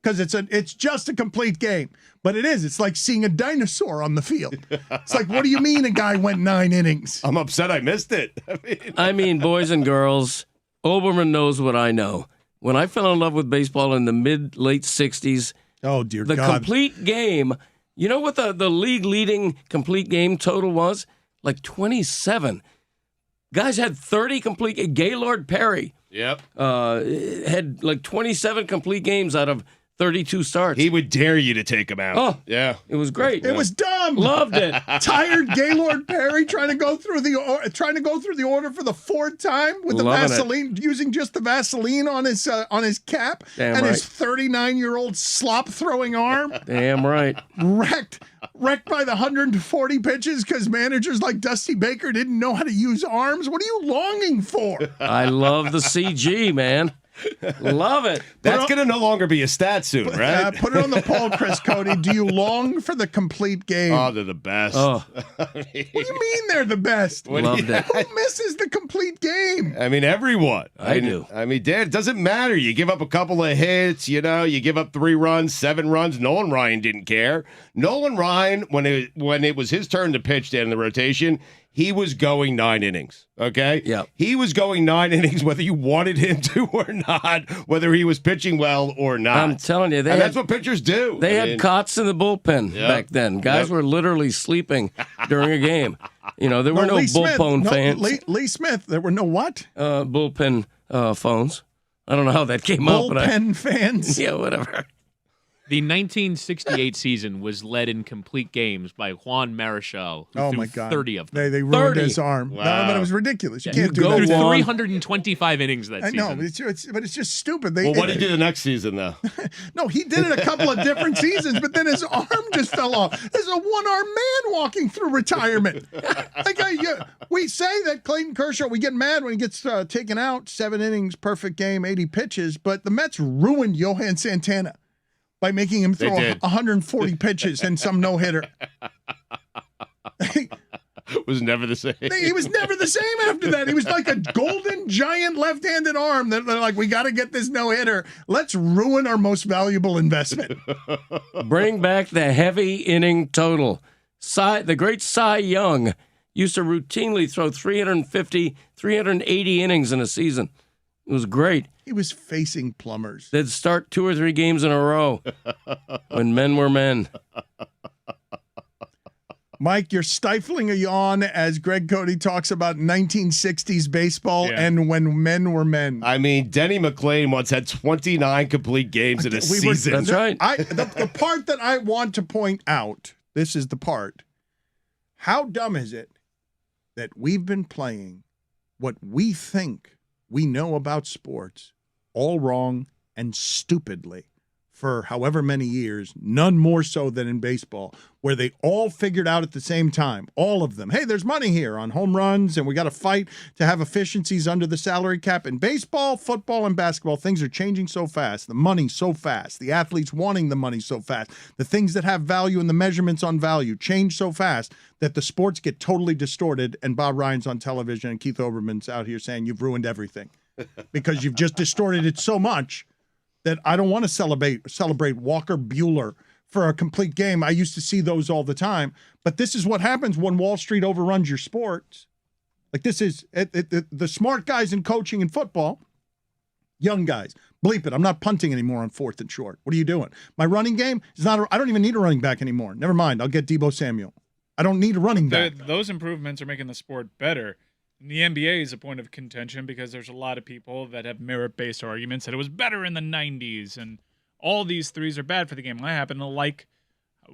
Because it's just a complete game. But it is. It's like seeing a dinosaur on the field. It's like, what do you mean a guy went 9 innings? I'm upset I missed it. I mean, boys and girls, Olbermann knows what I know. When I fell in love with baseball in the late 60s, oh, dear the God. complete game, you know what the league leading complete game total was? Like 27. Guys had 30 complete. Gaylord Perry Yep. had like 27 complete games out of 32 starts. He would dare you to take him out. Oh, yeah. It was great. It was dumb. Loved it. Tired Gaylord Perry trying to go through the order for the 4th time with the Loving Vaseline, using just the Vaseline on his cap, Damn and right. his 39-year-old slop throwing arm Damn right. wrecked by the 140 pitches because managers like Dusty Baker didn't know how to use arms. What are you longing for? I love the CG, man. Love it. That's going to no longer be a stat soon, right? Put it on the poll, Chris Cody. Do you long for the complete game? Oh, they're the best. Oh, What do you mean they're the best? loved it. Who misses the complete game? I mean, everyone. I do. I mean, Dan, it doesn't matter. You give up a couple of hits, you give up 3 runs, 7 runs. Nolan Ryan didn't care. Nolan Ryan, when it was his turn to pitch in the rotation, he was going 9 innings, okay? Yeah. He was going 9 innings whether you wanted him to or not, whether he was pitching well or not. I'm telling you, that's what pitchers do. They had cots in the bullpen back then. Guys were literally sleeping during a game. There were no bullpen fans. Lee Smith, there were no what? Bullpen phones. I don't know how that came up. Bullpen fans? Yeah, whatever. The 1968 season was led in complete games by Juan Marichal, who Oh threw my God. 30 of them. They ruined 30. his arm. Wow. No, but it was ridiculous. You Yeah. can't do Go that. Threw Juan. 325 innings that I know, season. but it's just stupid. Well, what did he do the next season, though? No, he did it a couple of different seasons, but then his arm just fell off. There's a one-armed man walking through retirement. We say that Clayton Kershaw, we get mad when he gets taken out, 7 innings, perfect game, 80 pitches, but the Mets ruined Johan Santana by making him throw 140 pitches and some no-hitter. Was never the same. He was never the same after that. He was like a golden giant left-handed arm that they're like, we got to get this no-hitter. Let's ruin our most valuable investment. Bring back the heavy inning total. The great Cy Young used to routinely throw 350, 380 innings in a season. It was great. He was facing plumbers. They'd start 2 or 3 games in a row when men were men. Mike, you're stifling a yawn as Greg Cody talks about 1960s baseball and when men were men. I mean, Denny McLean once had 29 complete games in a season. That's right. The part that I want to point out, this is the part. How dumb is it that we've been playing what we think we know about sports all wrong and stupidly for however many years, none more so than in baseball, where they all figured out at the same time, all of them, hey, there's money here on home runs, and we got to fight to have efficiencies under the salary cap. In baseball, football, and basketball, things are changing so fast, the money so fast, the athletes wanting the money so fast, the things that have value and the measurements on value change so fast that the sports get totally distorted, and Bob Ryan's on television and Keith Olbermann's out here saying you've ruined everything because you've just distorted it so much that I don't want to celebrate Walker Buehler for a complete game. I used to see those all the time. But this is what happens when Wall Street overruns your sports. Like this is the smart guys in coaching and football, young guys. Bleep it. I'm not punting anymore on 4th and short. What are you doing? My running game is not. I don't even need a running back anymore. Never mind. I'll get Deebo Samuel. I don't need a running back. Those improvements are making the sport better. The NBA is a point of contention because there's a lot of people that have merit-based arguments that it was better in the 90s, and all these threes are bad for the game. I happen to like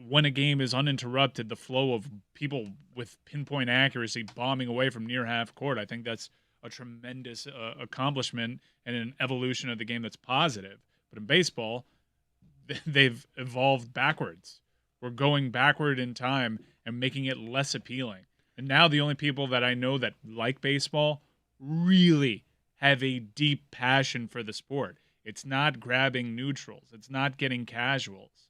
when a game is uninterrupted, the flow of people with pinpoint accuracy bombing away from near half court. I think that's a tremendous accomplishment and an evolution of the game that's positive. But in baseball, they've evolved backwards. We're going backward in time and making it less appealing. And now the only people that I know that like baseball really have a deep passion for the sport. It's not grabbing neutrals. It's not getting casuals.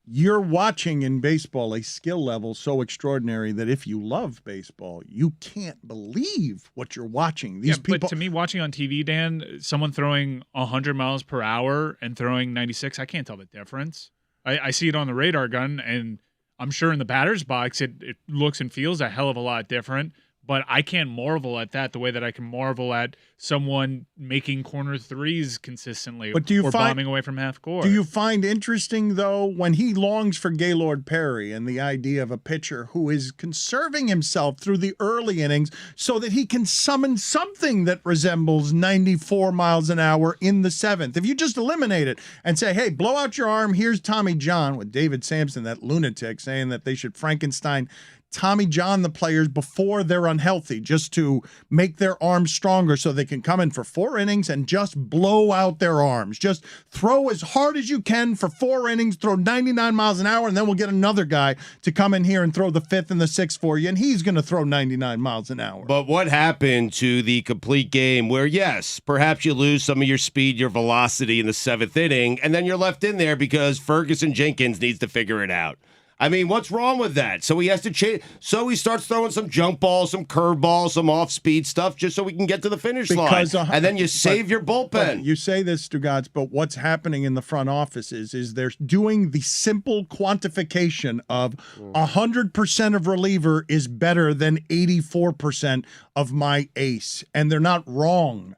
You're watching in baseball a skill level so extraordinary that if you love baseball, you can't believe what you're watching. These people. But to me, watching on TV, Dan, someone throwing 100 miles per hour and throwing 96, I can't tell the difference. I see it on the radar gun, and I'm sure in the batter's box it looks and feels a hell of a lot different. But I can't marvel at that the way that I can marvel at someone making corner threes consistently But do you or find, bombing away from half court. Do you find interesting, though, when he longs for Gaylord Perry and the idea of a pitcher who is conserving himself through the early innings so that he can summon something that resembles 94 miles an hour in the seventh? If you just eliminate it and say, hey, blow out your arm, here's Tommy John, with David Sampson, that lunatic, saying that they should Frankenstein Tommy John the players before they're unhealthy just to make their arms stronger so they can come in for 4 innings and just blow out their arms. Just throw as hard as you can for 4 innings, throw 99 miles an hour, and then we'll get another guy to come in here and throw the 5th and the 6th for you, and he's going to throw 99 miles an hour. But what happened to the complete game where, yes, perhaps you lose some of your speed, your velocity in the 7th inning, and then you're left in there because Ferguson Jenkins needs to figure it out? I mean, what's wrong with that? So he has to change. So he starts throwing some junk balls, some curve balls, some off-speed stuff just so we can get to the finish line. And then you save your bullpen. You say this, Stugotz, but what's happening in the front office is they're doing the simple quantification of 100% of reliever is better than 84% of my ace. And they're not wrong.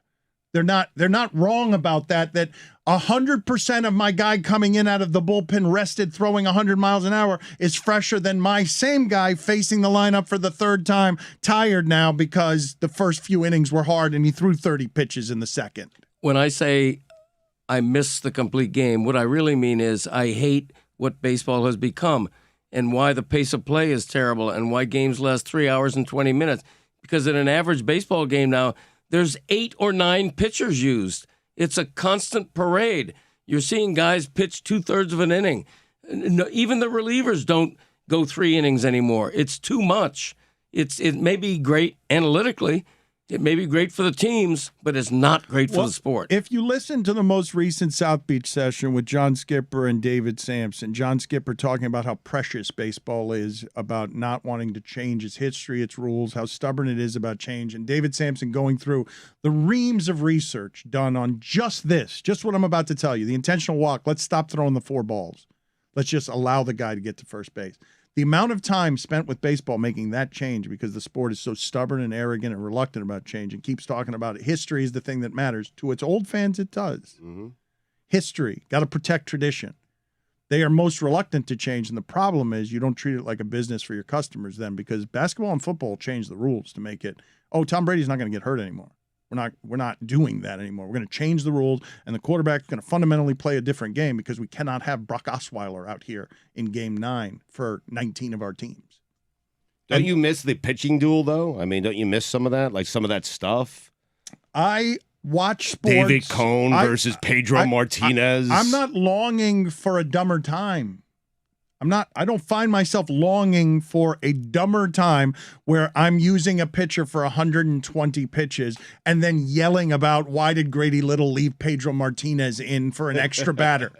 They're not wrong about that 100% of my guy coming in out of the bullpen rested throwing 100 miles an hour is fresher than my same guy facing the lineup for the 3rd time, tired now because the first few innings were hard and he threw 30 pitches in the second. When I say I miss the complete game, what I really mean is I hate what baseball has become and why the pace of play is terrible and why games last 3 hours and 20 minutes. Because in an average baseball game now, there's 8 or 9 pitchers used. It's a constant parade. You're seeing guys pitch 2/3 of an inning. Even the relievers don't go 3 innings anymore. It's too much. It may be great analytically. It may be great for the teams, but it's not great for the sport. If you listen to the most recent South Beach session with John Skipper and David Sampson, John Skipper talking about how precious baseball is, about not wanting to change its history, its rules, how stubborn it is about change, and David Sampson going through the reams of research done on just this, just what I'm about to tell you, the intentional walk. Let's stop throwing the 4 balls. Let's just allow the guy to get to first base. The amount of time spent with baseball making that change because the sport is so stubborn and arrogant and reluctant about change and keeps talking about it. History is the thing that matters. To its old fans, it does. Mm-hmm. History. Got to protect tradition. They are most reluctant to change, and the problem is you don't treat it like a business for your customers then, because basketball and football change the rules to make it, Tom Brady's not going to get hurt anymore. We're not doing that anymore. We're going to change the rules, and the quarterback's going to fundamentally play a different game because we cannot have Brock Osweiler out here in Game 9 for 19 of our teams. Don't you miss the pitching duel, though? I mean, don't you miss some of that? Like some of that stuff? I watch sports. David Cone versus Pedro Martinez. I'm not longing for a dumber time. I don't find myself longing for a dumber time where I'm using a pitcher for 120 pitches and then yelling about why did Grady Little leave Pedro Martinez in for an extra batter.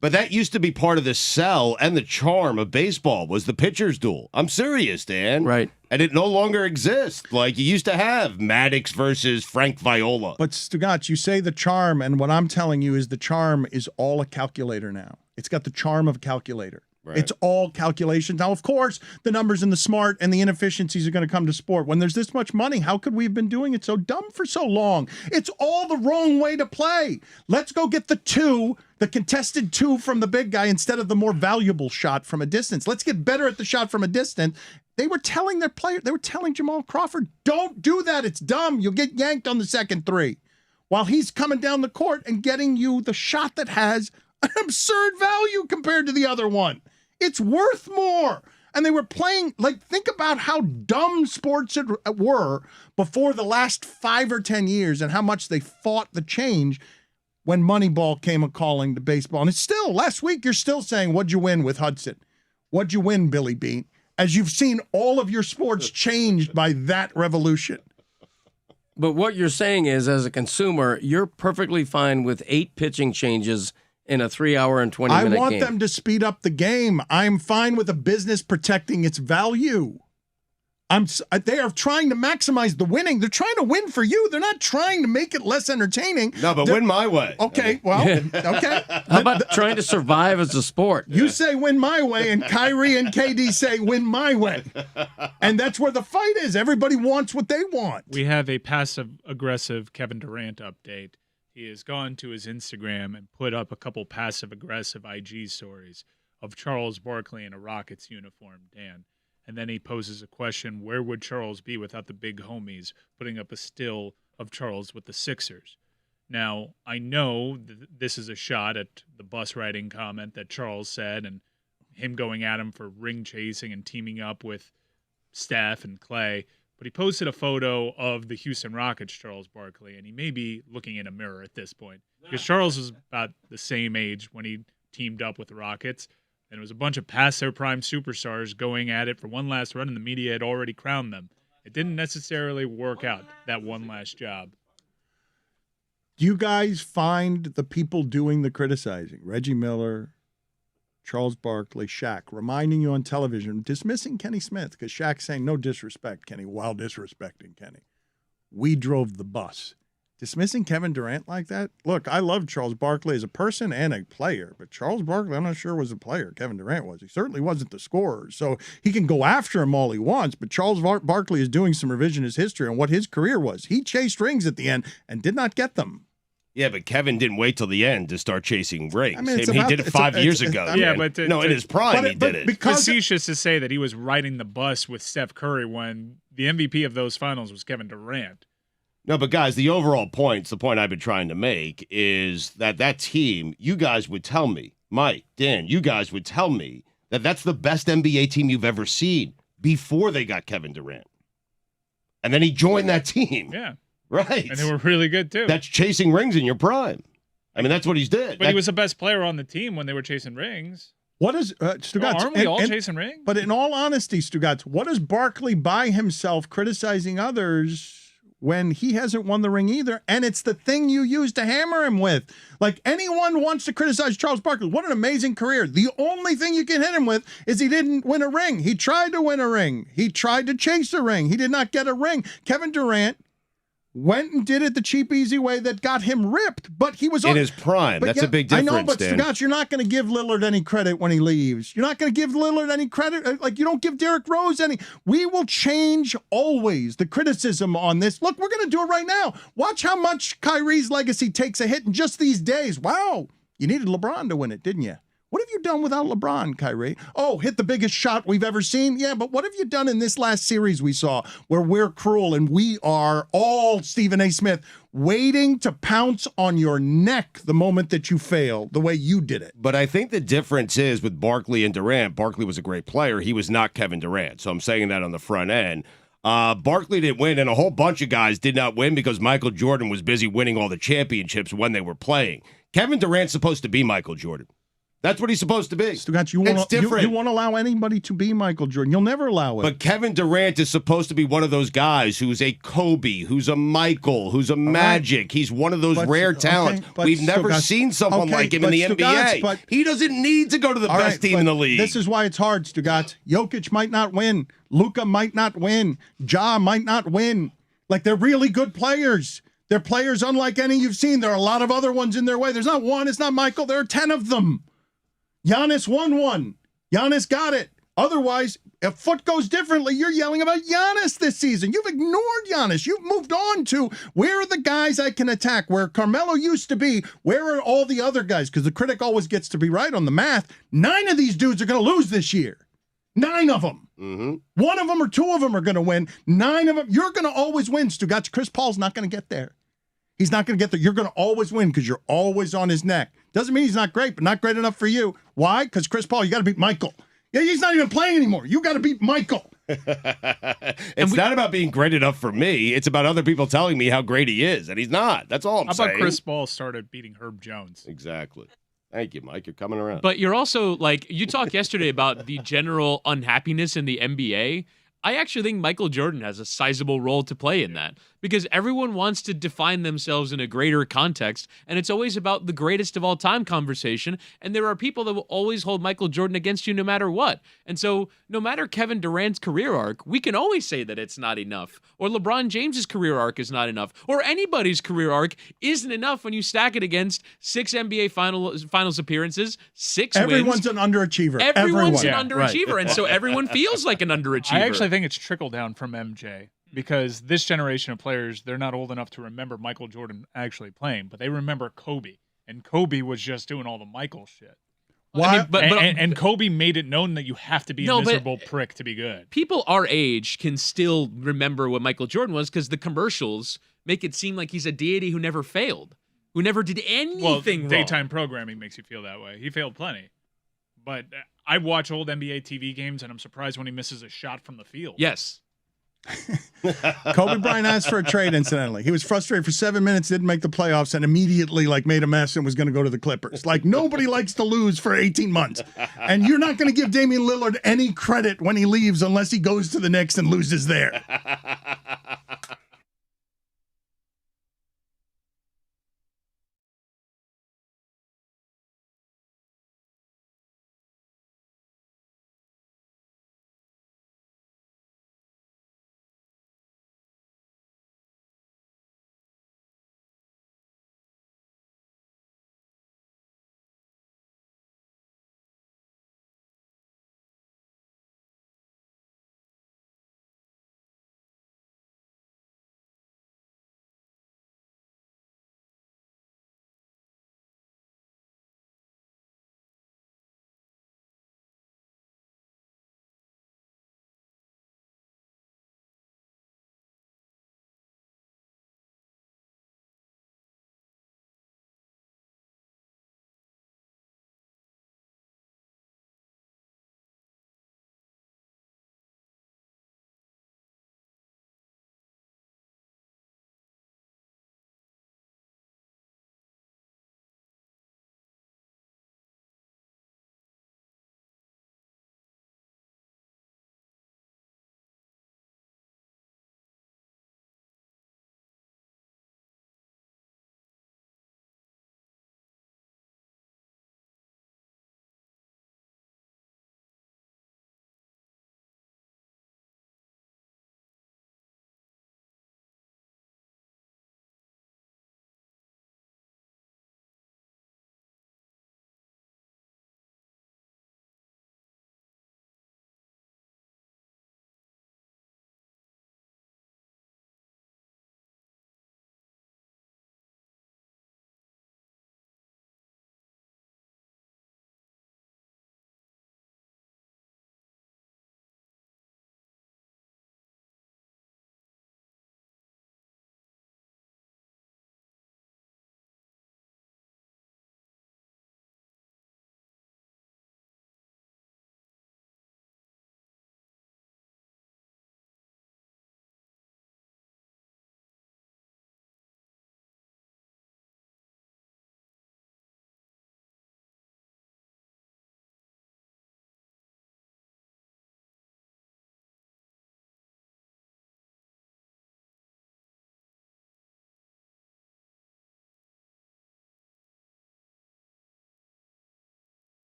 But that used to be part of the sell and the charm of baseball was the pitcher's duel. I'm serious, Dan. Right. And it no longer exists like you used to have Maddox versus Frank Viola. But Stugotz, you say the charm, and what I'm telling you is the charm is all a calculator now. It's got the charm of a calculator. Right. It's all calculations. Now, of course, the numbers and the smart and the inefficiencies are going to come to sport. When there's this much money, how could we have been doing it so dumb for so long? It's all the wrong way to play. Let's go get the contested 2 from the big guy instead of the more valuable shot from a distance. Let's get better at the shot from a distance. They were telling their player, they were telling Jamal Crawford, don't do that. It's dumb. You'll get yanked on the second 3. While he's coming down the court and getting you the shot that has an absurd value compared to the other one. It's worth more. And they were playing, think about how dumb sports were before the last 5 or 10 years and how much they fought the change when Moneyball came a-calling to baseball. And it's still, last week, you're still saying, what'd you win with Hudson? What'd you win, Billy Bean? As you've seen all of your sports changed by that revolution. But what you're saying is, as a consumer, you're perfectly fine with 8 pitching changes in a 3-hour and 20-minute game. I want them to speed up the game. I'm fine with a business protecting its value. They are trying to maximize the winning. They're trying to win for you. They're not trying to make it less entertaining. No, but win my way. Okay, well, okay. How about trying to survive as a sport? You say win my way, and Kyrie and KD say win my way. And that's where the fight is. Everybody wants what they want. We have a passive-aggressive Kevin Durant update. He has gone to his Instagram and put up a couple passive-aggressive IG stories of Charles Barkley in a Rockets uniform, Dan. And then he poses a question, where would Charles be without the big homies, putting up a still of Charles with the Sixers? Now, I know this is a shot at the bus riding comment that Charles said and him going at him for ring chasing and teaming up with Steph and Clay, but he posted a photo of the Houston Rockets, Charles Barkley, and he may be looking in a mirror at this point because Charles was about the same age when he teamed up with the Rockets. And it was a bunch of past their prime superstars going at it for one last run, and the media had already crowned them. It didn't necessarily work out, that one last job. Do you guys find the people doing the criticizing, Reggie Miller, Charles Barkley, Shaq, reminding you on television, dismissing Kenny Smith, because Shaq's saying, no disrespect, Kenny, while disrespecting Kenny. We drove the bus. Dismissing Kevin Durant like that? Look, I love Charles Barkley as a person and a player, but Charles Barkley, I'm not sure was a player. Kevin Durant was. He certainly wasn't the scorer. So he can go after him all he wants, but Charles Barkley is doing some revisionist history on what his career was. He chased rings at the end and did not get them. Yeah, but Kevin didn't wait till the end to start chasing rings. I mean, He did it 5 years ago. Yeah, but in his prime, he did it. Because facetious to say that he was riding the bus with Steph Curry when the MVP of those finals was Kevin Durant. No, but guys, the overall point, the point I've been trying to make is that team, you guys would tell me, Mike, Dan, you guys would tell me that that's the best NBA team you've ever seen before they got Kevin Durant. And then he joined that team. Yeah. Right. And they were really good, too. That's chasing rings in your prime. I mean, that's what he's did. But he was the best player on the team when they were chasing rings. What is Stugotz? Aren't we all chasing rings? But in all honesty, Stugotz, what does Barkley by himself criticizing others when he hasn't won the ring either? And it's the thing you use to hammer him with. Like, anyone wants to criticize Charles Barkley. What an amazing career. The only thing you can hit him with is he didn't win a ring. He tried to win a ring. He tried to chase a ring. He did not get a ring. Kevin Durant went and did it the cheap, easy way that got him ripped, but he was in his prime. That's a big difference. I know, but Dan. Stugotz, you're not going to give Lillard any credit when he leaves. You're not going to give Lillard any credit. Like, you don't give Derrick Rose any. We will change always the criticism on this. Look, we're going to do it right now. Watch how much Kyrie's legacy takes a hit in just these days. Wow. You needed LeBron to win it, didn't you? What have you done without LeBron, Kyrie? Oh, hit the biggest shot we've ever seen? Yeah, but what have you done in this last series we saw where we're cruel and we are all Stephen A. Smith waiting to pounce on your neck the moment that you fail, the way you did it? But I think the difference is with Barkley and Durant, Barkley was a great player. He was not Kevin Durant. So I'm saying that on the front end. Barkley didn't win, and a whole bunch of guys did not win because Michael Jordan was busy winning all the championships when they were playing. Kevin Durant's supposed to be Michael Jordan. That's what he's supposed to be. Stugotz, you won't allow anybody to be Michael Jordan. You'll never allow it. But Kevin Durant is supposed to be one of those guys who's a Kobe, who's a Michael, who's a Magic. He's one of those rare talents. We've never seen someone like him in the NBA. He doesn't need to go to the best team in the league. This is why it's hard, Stugotz. Jokic might not win. Luka might not win. Ja might not win. Like, they're really good players. They're players unlike any you've seen. There are a lot of other ones in their way. There's not one. It's not Michael. There are 10 of them. Giannis won one. Giannis got it. Otherwise, if foot goes differently, you're yelling about Giannis this season. You've ignored Giannis. You've moved on to where are the guys I can attack? Where Carmelo used to be, where are all the other guys? Because the critic always gets to be right on the math. 9 of these dudes are going to lose this year. 9 of them. Mm-hmm. 1 of them or 2 of them are going to win. 9 of them. You're going to always win, Stugotz. Chris Paul's not going to get there. He's not going to get there. You're going to always win because you're always on his neck. Doesn't mean he's not great, but not great enough for you. Why? Because Chris Paul, you got to beat Michael. Yeah, he's not even playing anymore. You got to beat Michael. It's not about being great enough for me. It's about other people telling me how great he is, and he's not. That's all I'm saying. How about Chris Paul started beating Herb Jones? Exactly. Thank you, Mike. You're coming around. But you're also, like, you talked yesterday about the general unhappiness in the NBA. I actually think Michael Jordan has a sizable role to play in that because everyone wants to define themselves in a greater context, and it's always about the greatest of all time conversation, and there are people that will always hold Michael Jordan against you no matter what. And so no matter Kevin Durant's career arc, we can always say that it's not enough, or LeBron James's career arc is not enough, or anybody's career arc isn't enough when you stack it against 6 NBA finals appearances, 6 Everyone's wins. an underachiever. Everyone's Everyone. an underachiever, and so everyone feels like an underachiever. I actually think it's trickle down from MJ because this generation of players, they're not old enough to remember Michael Jordan actually playing, but they remember Kobe. And Kobe was just doing all the Michael shit. What? And Kobe made it known that you have to be a miserable prick to be good. People our age can still remember what Michael Jordan was because the commercials make it seem like he's a deity who never failed, who never did anything wrong. Daytime programming makes you feel that way. He failed plenty. But I watch old NBA TV games, and I'm surprised when he misses a shot from the field. Yes. Kobe Bryant asked for a trade, incidentally. He was frustrated for 7 minutes, didn't make the playoffs, and immediately made a mess and was going to go to the Clippers. Nobody likes to lose for 18 months. And you're not going to give Damian Lillard any credit when he leaves unless he goes to the Knicks and loses there.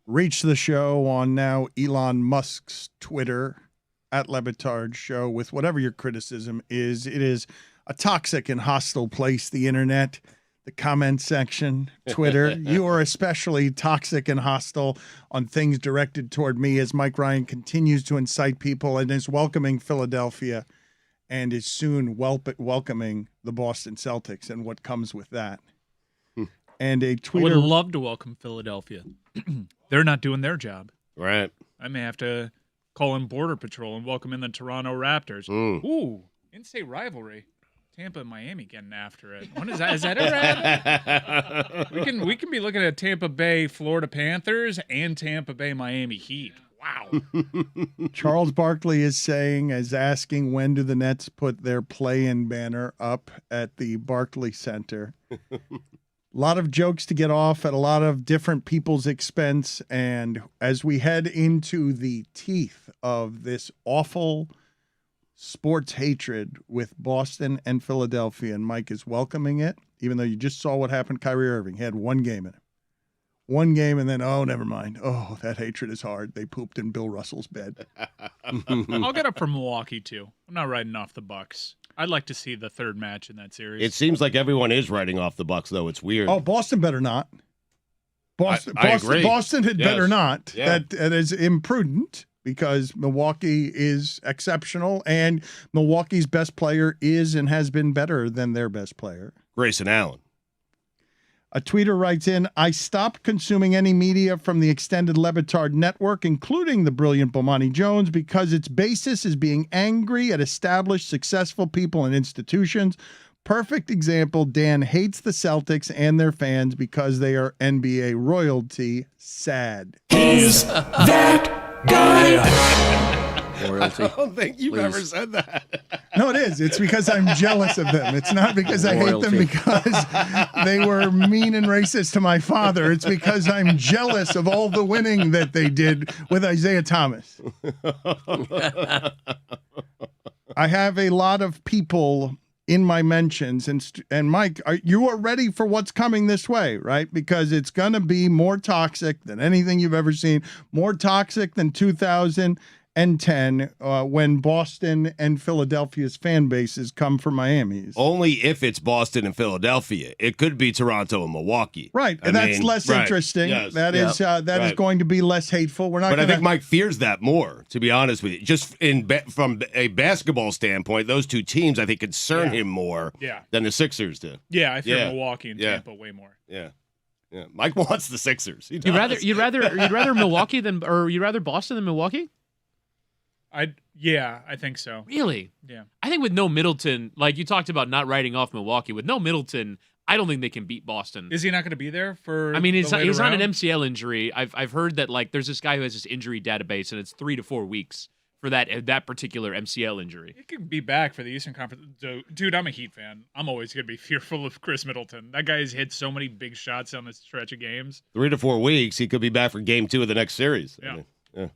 Reach the show on now Elon Musk's Twitter at LeBatardShow with whatever your criticism is. It is a toxic and hostile place, the internet, the comment section, Twitter. You are especially toxic and hostile on things directed toward me as Mike Ryan continues to incite people and is welcoming Philadelphia and is soon welcoming the Boston Celtics and what comes with that. And a I would tweeter. love to welcome Philadelphia. They're not doing their job. Right. I may have to call in Border Patrol and welcome in the Toronto Raptors. Ooh, in-state rivalry. Tampa and Miami getting after it. When is that? Is that ever happening? We can be looking at Tampa Bay Florida Panthers and Tampa Bay Miami Heat. Wow. Charles Barkley is asking when do the Nets put their play-in banner up at the Barkley Center. A lot of jokes to get off at a lot of different people's expense. And as we head into the teeth of this awful sports hatred with Boston and Philadelphia, and Mike is welcoming it, even though you just saw what happened to Kyrie Irving. He had one game in it. One game, and then, oh, never mind. Oh, that hatred is hard. They pooped in Bill Russell's bed. I'll get up for Milwaukee, too. I'm not writing off the Bucks. I'd like to see the third match in that series. It seems like everyone is writing off the Bucks, though. It's weird. Oh, Boston better not. I agree. Boston had Yes. better not. Yeah. That is imprudent because Milwaukee is exceptional, and Milwaukee's best player is and has been better than their best player. Grayson Allen. A tweeter writes in, I stopped consuming any media from the extended LeBatard network, including the brilliant Bomani Jones, because its basis is being angry at established, successful people and institutions. Perfect example, Dan hates the Celtics and their fans because they are NBA royalty. Sad. He's that guy. Royalty. I don't think you've Please. ever said that. No, it is. It's because I'm jealous of them. It's not because I hate them Royalty. because they were mean and racist to my father. It's because I'm jealous of all the winning that they did with Isaiah Thomas. I have a lot of people in my mentions, and Mike, you are ready for what's coming this way, right? Because it's going to be more toxic than anything you've ever seen, more toxic than 2010 when Boston and Philadelphia's fan bases come for Miami's. Only if it's Boston and Philadelphia. It could be Toronto and Milwaukee. Right, I and that's mean, less right, interesting. yes. That is Right. going to be less hateful. We're not. But I gonna, think Mike fears that more, to be honest with you. Just from a basketball standpoint, those two teams, I think, concern him more than the Sixers do. Yeah, I fear Yeah. Milwaukee and Yeah. Tampa way more. Yeah. Yeah. Mike wants the Sixers. He You'd does. rather Milwaukee than, or you'd rather Boston than Milwaukee? I think so. Really? Yeah. I think with no Middleton, like you talked about not writing off Milwaukee, with no Middleton, I don't think they can beat Boston. Is he not going to be there for? I mean, he's the later on an round? MCL injury. I've heard that like there's this guy who has this injury database, and it's 3 to 4 weeks for that particular MCL injury. He can be back for the Eastern Conference. Dude, I'm a Heat fan. I'm always going to be fearful of Chris Middleton. That guy's hit so many big shots on this stretch of games. 3 to 4 weeks, he could be back for game 2 of the next series. Yeah. Yeah.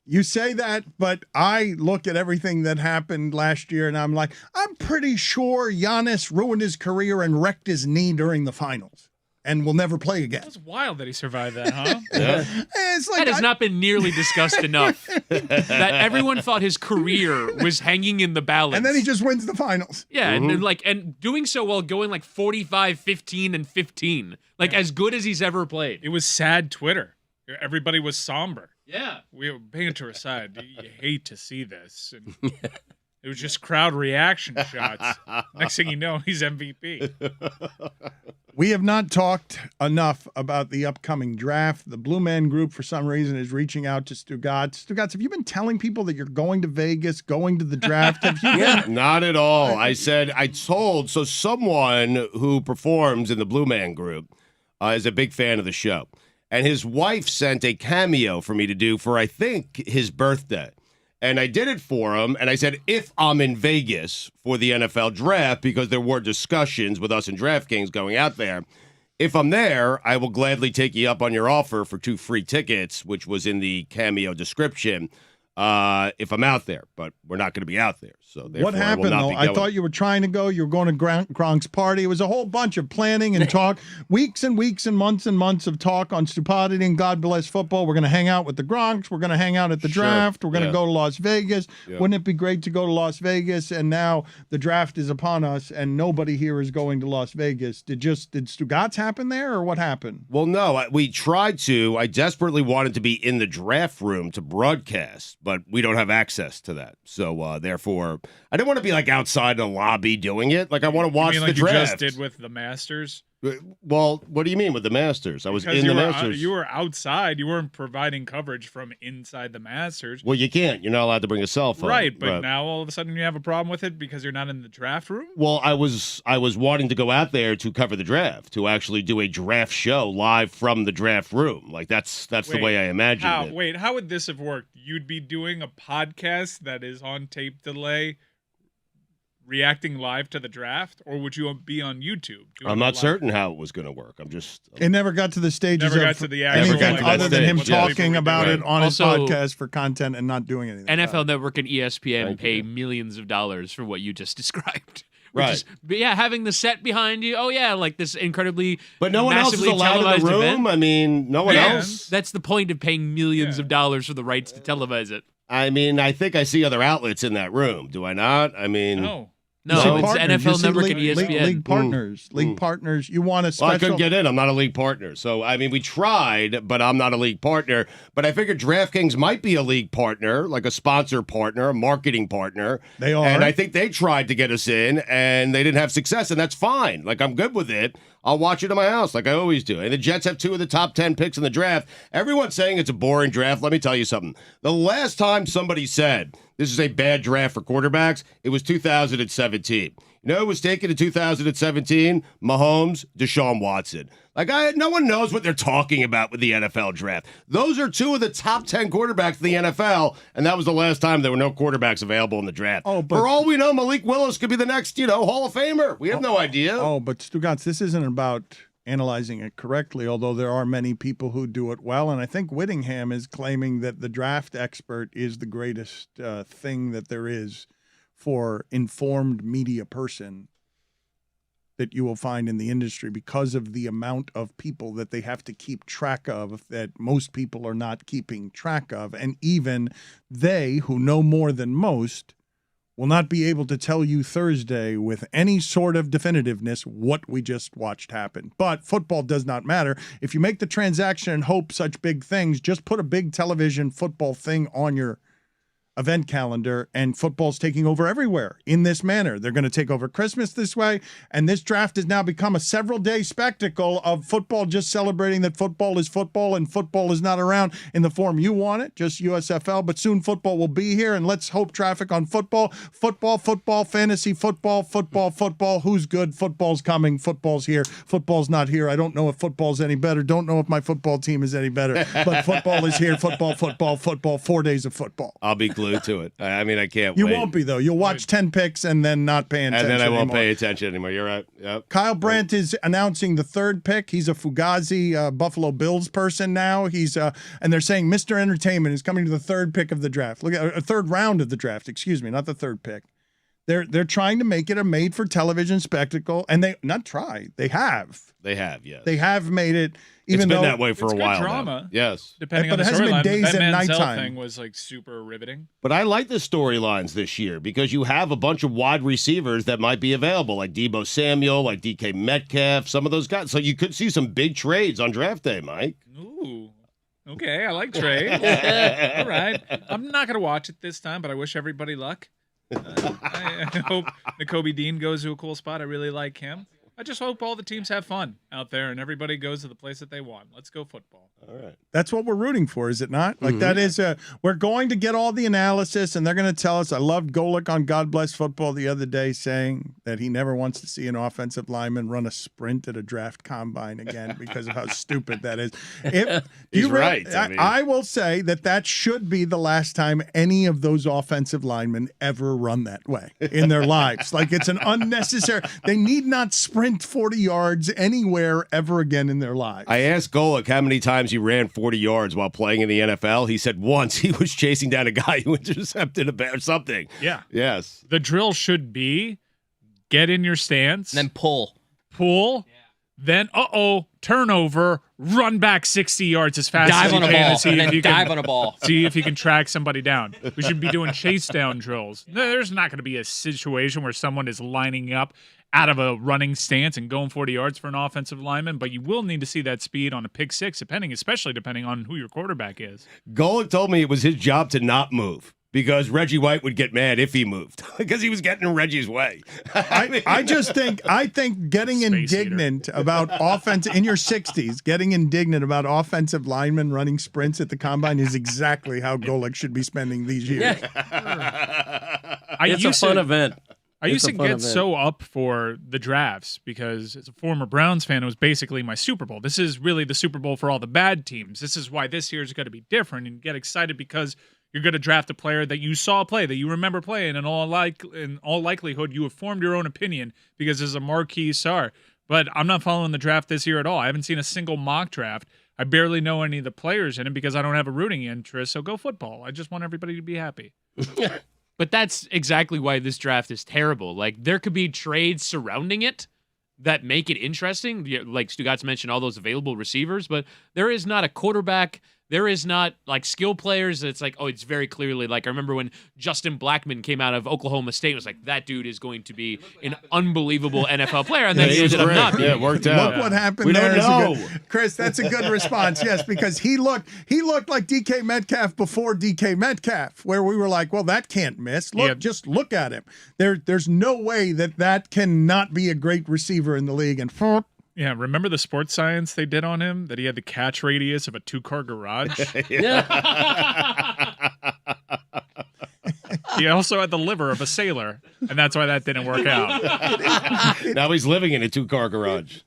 You say that, but I look at everything that happened last year, and I'm like, I'm pretty sure Giannis ruined his career and wrecked his knee during the finals, and will never play again. That's wild that he survived that, huh? It's like That has not been nearly discussed enough. That everyone thought his career was hanging in the balance. and then he just wins the finals. Yeah, and doing so while going like 45, 15, and 15. Like as good as he's ever played. It was sad Twitter. Everybody was somber. Yeah. We were banter aside. You hate to see this. And it was just crowd reaction shots. Next thing you know, he's MVP. We have not talked enough about the upcoming draft. The Blue Man Group, for some reason, is reaching out to Stugotz. Stugotz, have you been telling people that you're going to Vegas, going to the draft? Have you been? Not at all. I told someone who performs in the Blue Man Group is a big fan of the show. And his wife sent a cameo for me to do for, I think, his birthday. And I did it for him. And I said, if I'm in Vegas for the NFL draft, because there were discussions with us in DraftKings going out there, if I'm there, I will gladly take you up on your offer for 2 free tickets, which was in the cameo description. if I'm out there, but we're not going to be out there. So therefore, What happened, though? I thought you were trying to go. You were going to Gronk's party. It was a whole bunch of planning and talk, weeks and weeks and months of talk on stupidity and God bless football. We're going to hang out with the Gronks. We're going to hang out at the draft. We're going to go to Las Vegas. Yeah. Wouldn't it be great to go to Las Vegas? And now the draft is upon us, and nobody here is going to Las Vegas. Did Stugotz happen there, or what happened? Well, no, we tried to. I desperately wanted to be in the draft room to broadcast, but we don't have access to that. So therefore, I didn't want to be like outside the lobby doing it. Like I want to watch you mean the like draft. You just did with the Masters. Well, what do you mean with the Masters? I was in the Masters. You were outside. You weren't providing coverage from inside the Masters. Well, you can't. You're not allowed to bring a cell phone. Right, but now all of a sudden you have a problem with it because you're not in the draft room? Well, I was wanting to go out there to cover the draft, to actually do a draft show live from the draft room. Like that's the way I imagined it. Wait, how would this have worked? You'd be doing a podcast that is on tape delay, reacting live to the draft, or would you be on YouTube? I'm not certain how it was going to work. It never got to the stages never got of to the actual, anything other than him talking about it on his Also, podcast for content and not doing anything. NFL Network and ESPN pay millions of dollars for what you just described. Right. But yeah, having the set behind you. Oh yeah, like this incredibly. But no one else is allowed in the room. Event. I mean, no one else. That's the point of paying millions of dollars for the rights to televise it. I mean, I think I see other outlets in that room. Do I not? I mean, No, it's NFL Network and ESPN. League partners. League partners. You want a special... Well, I couldn't get in. I'm not a league partner. So, I mean, we tried, but I'm not a league partner. But I figured DraftKings might be a league partner, like a sponsor partner, a marketing partner. They are. And I think they tried to get us in, and they didn't have success, and that's fine. Like, I'm good with it. I'll watch it at my house like I always do. And the Jets have 2 of the top 10 picks in the draft. Everyone's saying it's a boring draft. Let me tell you something. The last time somebody said this is a bad draft for quarterbacks, it was 2017. You know who was taken in 2017? Mahomes, Deshaun Watson. Like, no one knows what they're talking about with the NFL draft. Those are 2 of the top 10 quarterbacks in the NFL, and that was the last time there were no quarterbacks available in the draft. Oh, but, for all we know, Malik Willis could be the next, Hall of Famer. We have no idea. Oh, but Stugotz, this isn't about analyzing it correctly, although there are many people who do it well, and I think Whittingham is claiming that the draft expert is the greatest thing that there is for informed media person that you will find in the industry because of the amount of people that they have to keep track of that most people are not keeping track of. And even they, who know more than most, will not be able to tell you Thursday with any sort of definitiveness what we just watched happen. But football does not matter. If you make the transaction and hope such big things, just put a big television football thing on your event calendar, and football's taking over everywhere in this manner. They're going to take over Christmas this way, and this draft has now become a several-day spectacle of football just celebrating that football is football and football is not around in the form you want it, just USFL, but soon football will be here, and let's hope traffic on football, fantasy football, who's good, football's coming, football's here, football's not here, I don't know if football's any better, don't know if my football team is any better, but football is here, football, 4 days of football. I'll be glued to it. I mean, I can't You wait. won't be, though. You'll watch 10 picks and then not pay attention. And then I won't anymore. pay attention anymore. You're right. Yep. Kyle Brandt is announcing the 3rd pick. He's a Fugazi Buffalo Bills person now. He's and they're saying Mr. Entertainment is coming to the 3rd pick of the draft. Look at a 3rd round of the draft. Excuse me, not the 3rd pick. They're trying to make it a made-for-television spectacle, and they have. They have, yes. They have made it. Even though it's been that way for a while drama. now. Yes. Depending But on it the hasn't been storyline. days That and Manziel nighttime. thing was like super riveting. But I like the storylines this year because you have a bunch of wide receivers that might be available, like Deebo Samuel, like DK Metcalf, some of those guys. So you could see some big trades on draft day, Mike. Ooh. Okay, I like trades. All right. I'm not going to watch it this time, but I wish everybody luck. I hope Nakobe Dean goes to a cool spot. I really like him. I just hope all the teams have fun out there and everybody goes to the place that they want. Let's go football. All right. That's what we're rooting for, is it not? Like that is we're going to get all the analysis, and they're going to tell us. I loved Golick on God Bless Football the other day saying that he never wants to see an offensive lineman run a sprint at a draft combine again because of how stupid that is. He's right. I will say that should be the last time any of those offensive linemen ever run that way in their lives. Like, it's an unnecessary. They need not sprint ran 40 yards anywhere ever again in their lives. I asked Golick how many times he ran 40 yards while playing in the NFL. He said once he was chasing down a guy who intercepted a bear or something. Yeah. Yes. The drill should be get in your stance. And then pull. Then, turnover, run back 60 yards as fast Dive as you on a can. ball. To see And if then you dive can, on a ball. See if you can track somebody down. We should be doing chase down drills. There's not going to be a situation where someone is lining up out of a running stance and going 40 yards for an offensive lineman, but you will need to see that speed on a pick six, especially depending on who your quarterback is. Golick told me it was his job to not move, because Reggie White would get mad if he moved because he was getting in Reggie's way. I think getting Space indignant about offense in your 60s, getting indignant about offensive linemen running sprints at the combine is exactly how Golick should be spending these years. It's a fun event. I used to get so up for the drafts because as a former Browns fan, it was basically my Super Bowl. This is really the Super Bowl for all the bad teams. This is why this year is going to be different, and get excited because you're going to draft a player that you saw play, that you remember playing, and in all likelihood, you have formed your own opinion because there's a marquee star. But I'm not following the draft this year at all. I haven't seen a single mock draft. I barely know any of the players in it because I don't have a rooting interest. So go football. I just want everybody to be happy. But that's exactly why this draft is terrible. Like, there could be trades surrounding it that make it interesting. Like Stugotz mentioned, all those available receivers, but there is not a quarterback. There is not like skill players. It's like, it's very clearly like, I remember when Justin Blackmon came out of Oklahoma State, it was like, that dude is going to be an unbelievable NFL player. And then he ended up not being. Yeah, it worked out. Look what happened We there. don't know. Chris, that's a good response. Yes, because he looked like DK Metcalf before DK Metcalf, where we were like, well, that can't miss. Look, just look at him. There's no way that cannot be a great receiver in the league. And yeah, remember the sports science they did on him? That he had the catch radius of a 2-car garage? He also had the liver of a sailor, and that's why that didn't work out. Now he's living in a 2-car garage.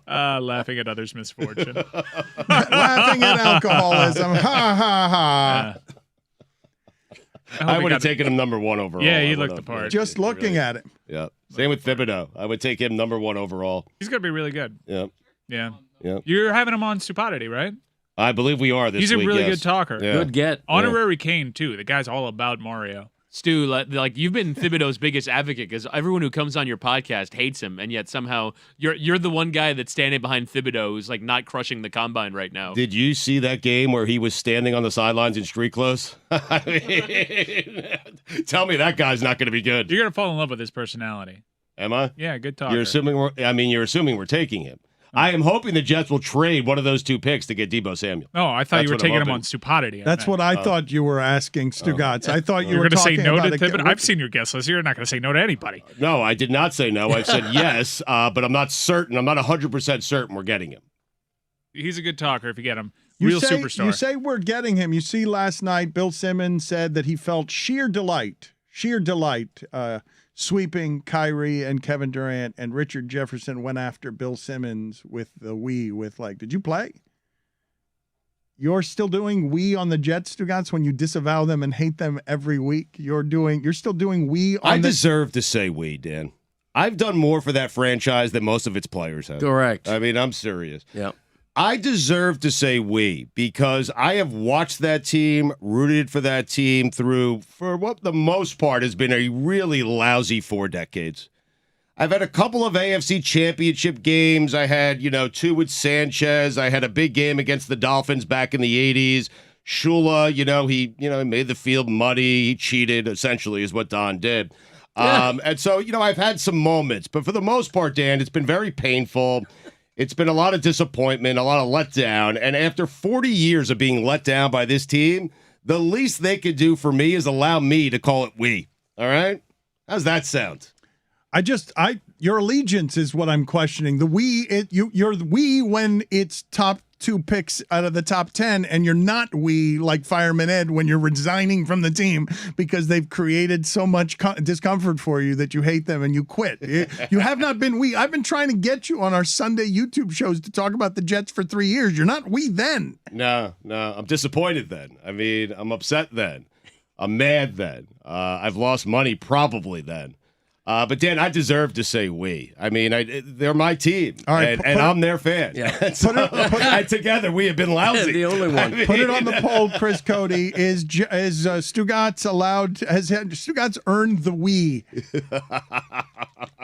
Laughing at others' misfortune. laughing at alcoholism. Ha, ha, ha. I would have taken him number 1 overall. Yeah, he looked the part. Just looking at him. Yeah. Same with Thibodeau. I would take him number 1 overall. He's going to be really good. Yeah. Yeah. Yeah. You're having him on Stupidity, right? I believe we are this He's week. a really yes. good talker. Yeah. Good get. Honorary Kane, too. The guy's all about Mario. Stu, like you've been Thibodeau's biggest advocate because everyone who comes on your podcast hates him, and yet somehow you're the one guy that's standing behind Thibodeau who's like not crushing the combine right now. Did you see that game where he was standing on the sidelines in street clothes? I mean, tell me that guy's not going to be good. You're going to fall in love with his personality. Am I? Yeah, good talker. You're assuming we're taking him. I am hoping the Jets will trade one of those 2 picks to get Debo Samuel. Oh, I thought That's you were what I'm taking him hoping. on Stupidity. That's what I thought you were asking, Stugotz. I thought you You're were going to say talking no about to Thibodeau? I've seen your guest list. You're not going to say no to anybody. No, I did not say no. I said yes, but I'm not certain. I'm not 100% certain we're getting him. He's a good talker if you get him. Real superstar. You say we're getting him. You see, last night, Bill Simmons said that he felt sheer delight, sweeping Kyrie and Kevin Durant, and Richard Jefferson went after Bill Simmons with the we with like, did you play? You're still doing we on the Jets, Stugotz, when you disavow them and hate them every week. You're still doing we on I deserve to say we, Dan. I've done more for that franchise than most of its players have. Correct. I mean, I'm serious. Yeah. I deserve to say we because I have watched that team, rooted for that team for what the most part has been a really lousy 4 decades. I've had a couple of AFC championship games. I had, 2 with Sanchez. I had a big game against the Dolphins back in the 80s. Shula, he made the field muddy. He cheated, essentially, is what Don did. And so, I've had some moments. But for the most part, Dan, it's been very painful. It's been a lot of disappointment, a lot of letdown. And after 40 years of being let down by this team, the least they could do for me is allow me to call it we. All right? How's that sound? Your allegiance is what I'm questioning. You're we when it's top 2 picks out of the top 10, and you're not we like Fireman Ed when you're resigning from the team because they've created so much discomfort for you that you hate them and you quit. You have not been we. I've been trying to get you on our Sunday YouTube shows to talk about the Jets for 3 years. You're not we then. No, I'm disappointed then. I mean, I'm upset then. I'm mad then. I've lost money probably then. But Dan, I deserve to say we. I mean, they're my team, All right, and I'm their fan. Yeah. And together we have been lousy. The only one. Put it on the poll, Chris Cote. Is Stugotz allowed? Has Stugotz earned the we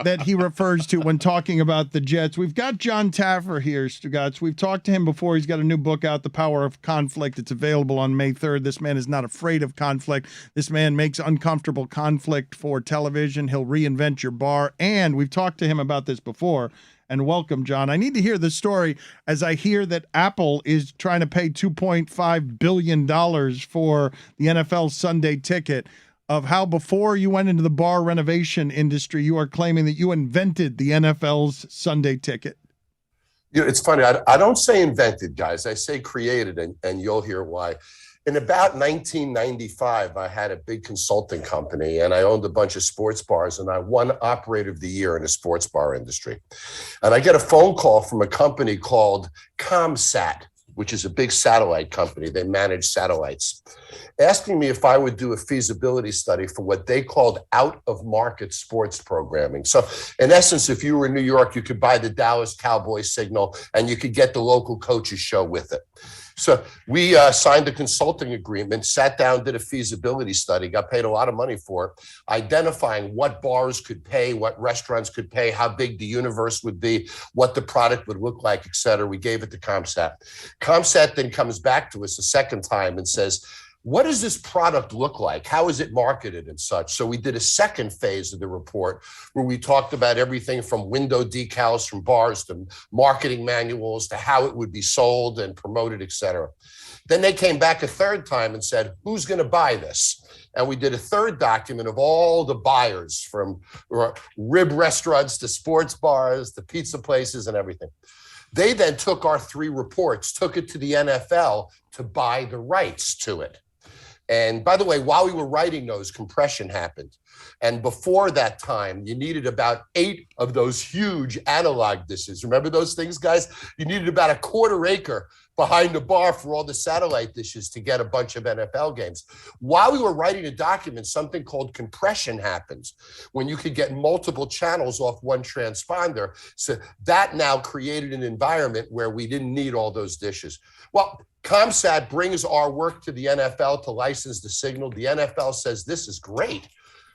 that he refers to when talking about the Jets? We've got John Taffer here, Stugotz. We've talked to him before. He's got a new book out, The Power of Conflict. It's available on May 3rd. This man is not afraid of conflict. This man makes uncomfortable conflict for television. He'll reinvent your bar. And we've talked to him about this before. And welcome, John. I need to hear the story as I hear that Apple is trying to pay $2.5 billion for the NFL Sunday ticket, of how before you went into the bar renovation industry, you are claiming that you invented the NFL's Sunday ticket. You know, it's funny. I don't say invented, guys. I say created, and you'll hear why. In about 1995, I had a big consulting company, and I owned a bunch of sports bars, and I won Operator of the Year in the sports bar industry. And I get a phone call from a company called ComSat, which is a big satellite company. They manage satellites, asking me if I would do a feasibility study for what they called out-of-market sports programming. So in essence, if you were in New York, you could buy the Dallas Cowboys signal, and you could get the local coaches show with it. So we signed a consulting agreement, sat down, did a feasibility study, got paid a lot of money for it, identifying what bars could pay, what restaurants could pay, how big the universe would be, what the product would look like, et cetera. We gave it to ComSat. ComSat then comes back to us a second time and says, what does this product look like? How is it marketed and such? So we did a second phase of the report where we talked about everything from window decals from bars to marketing manuals to how it would be sold and promoted, et cetera. Then they came back a third time and said, who's going to buy this? And we did a third document of all the buyers, from rib restaurants to sports bars to pizza places and everything. They then took our three reports, took it to the NFL to buy the rights to it. And by the way, while we were writing those, compression happened. And before that time, you needed about 8 of those huge analog dishes. Remember those things, guys? You needed about a quarter acre behind the bar for all the satellite dishes to get a bunch of NFL games. While we were writing a document, something called compression happens, when you could get multiple channels off one transponder. So that now created an environment where we didn't need all those dishes. Well, ComSat brings our work to the NFL to license the signal. The NFL says, this is great.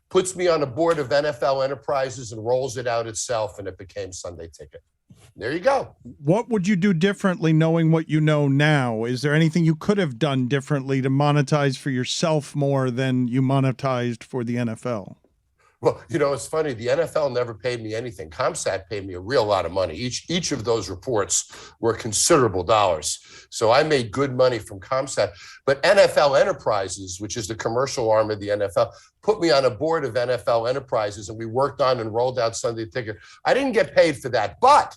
Puts me on the board of NFL Enterprises and rolls it out itself, and it became Sunday Ticket. There you go. What would you do differently knowing what you know now? Is there anything you could have done differently to monetize for yourself more than you monetized for the NFL? Well, you know, it's funny. The NFL never paid me anything. ComSat paid me a real lot of money. Each of those reports were considerable dollars. So I made good money from ComSat. But NFL Enterprises, which is the commercial arm of the NFL, put me on a board of NFL Enterprises, and we worked on and rolled out Sunday Ticket. I didn't get paid for that, but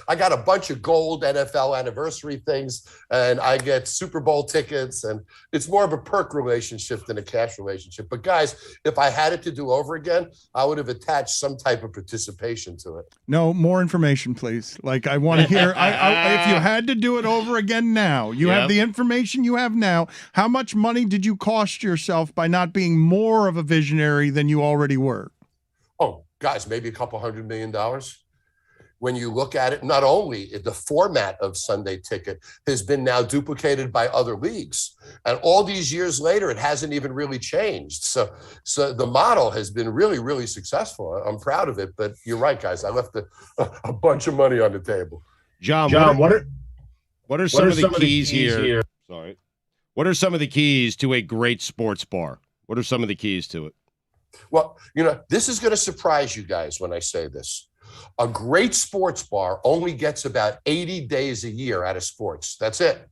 I got a bunch of gold NFL anniversary things, and I get Super Bowl tickets, and it's more of a perk relationship than a cash relationship. But guys, if I had it to do over again, I would have attached some type of participation to it. No, more information, please. Like, I want to hear, if you had to do it over again now, you have the information you have now, how much money did you cost yourself by not being more of a visionary than you already were? Oh, guys, maybe a couple $100 million. When you look at it, not only the format of Sunday Ticket has been now duplicated by other leagues, and all these years later, it hasn't even really changed. So the model has been really, really successful. I'm proud of it, but you're right, guys. I left a bunch of money on the table. John, what are some of the keys here? Sorry. What are some of the keys to a great sports bar? What are some of the keys to it? Well, you know, this is going to surprise you guys when I say this. A great sports bar only gets about 80 days a year out of sports. That's it.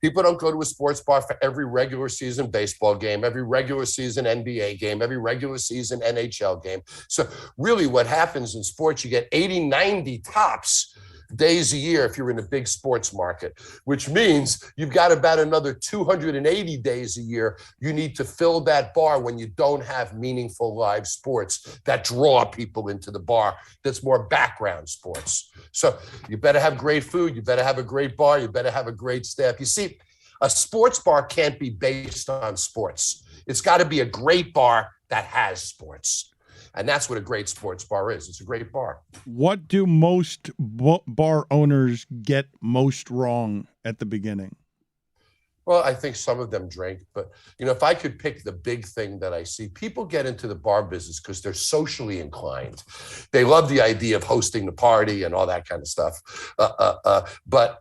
People don't go to a sports bar for every regular season baseball game, every regular season NBA game, every regular season NHL game. So really what happens in sports, you get 80, 90 tops days a year if you're in a big sports market, which means you've got about another 280 days a year you need to fill that bar when you don't have meaningful live sports that draw people into the bar. That's more background sports. So you better have great food, you better have a great bar, you better have a great staff. You see, a sports bar can't be based on sports. It's got to be a great bar that has sports. And that's what a great sports bar is. It's a great bar. What do most bar owners get most wrong at the beginning? Well, I think some of them drink, but if I could pick the big thing that I see, people get into the bar business because they're socially inclined. They love the idea of hosting the party and all that kind of stuff. But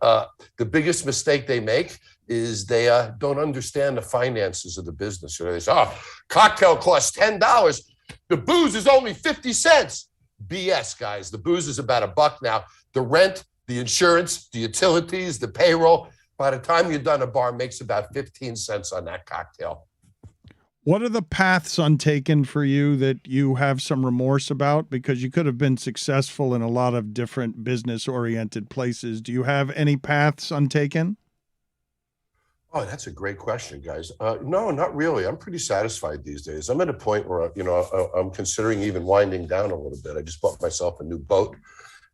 the biggest mistake they make is they don't understand the finances of the business. They say, "Oh, cocktail costs $10. The booze is only 50 cents. BS, guys. The booze is about $1 now. The rent, the insurance, the utilities, the payroll. By the time you're done, a bar makes about 15 cents on that cocktail." What are the paths untaken for you that you have some remorse about? Because you could have been successful in a lot of different business-oriented places. Do you have any paths untaken? Oh, that's a great question, guys. No, not really. I'm pretty satisfied these days. I'm at a point where, I'm considering even winding down a little bit. I just bought myself a new boat,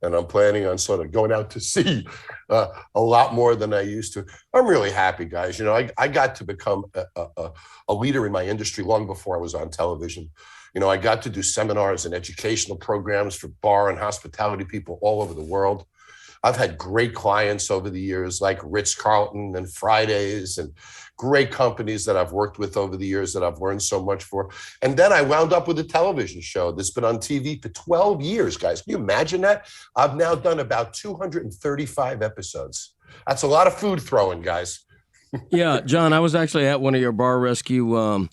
and I'm planning on sort of going out to sea a lot more than I used to. I'm really happy, guys. I got to become a leader in my industry long before I was on television. I got to do seminars and educational programs for bar and hospitality people all over the world. I've had great clients over the years, like Ritz-Carlton and Fridays, and great companies that I've worked with over the years that I've learned so much for. And then I wound up with a television show that's been on TV for 12 years, guys. Can you imagine that? I've now done about 235 episodes. That's a lot of food throwing, guys. Yeah, John, I was actually at one of your bar rescue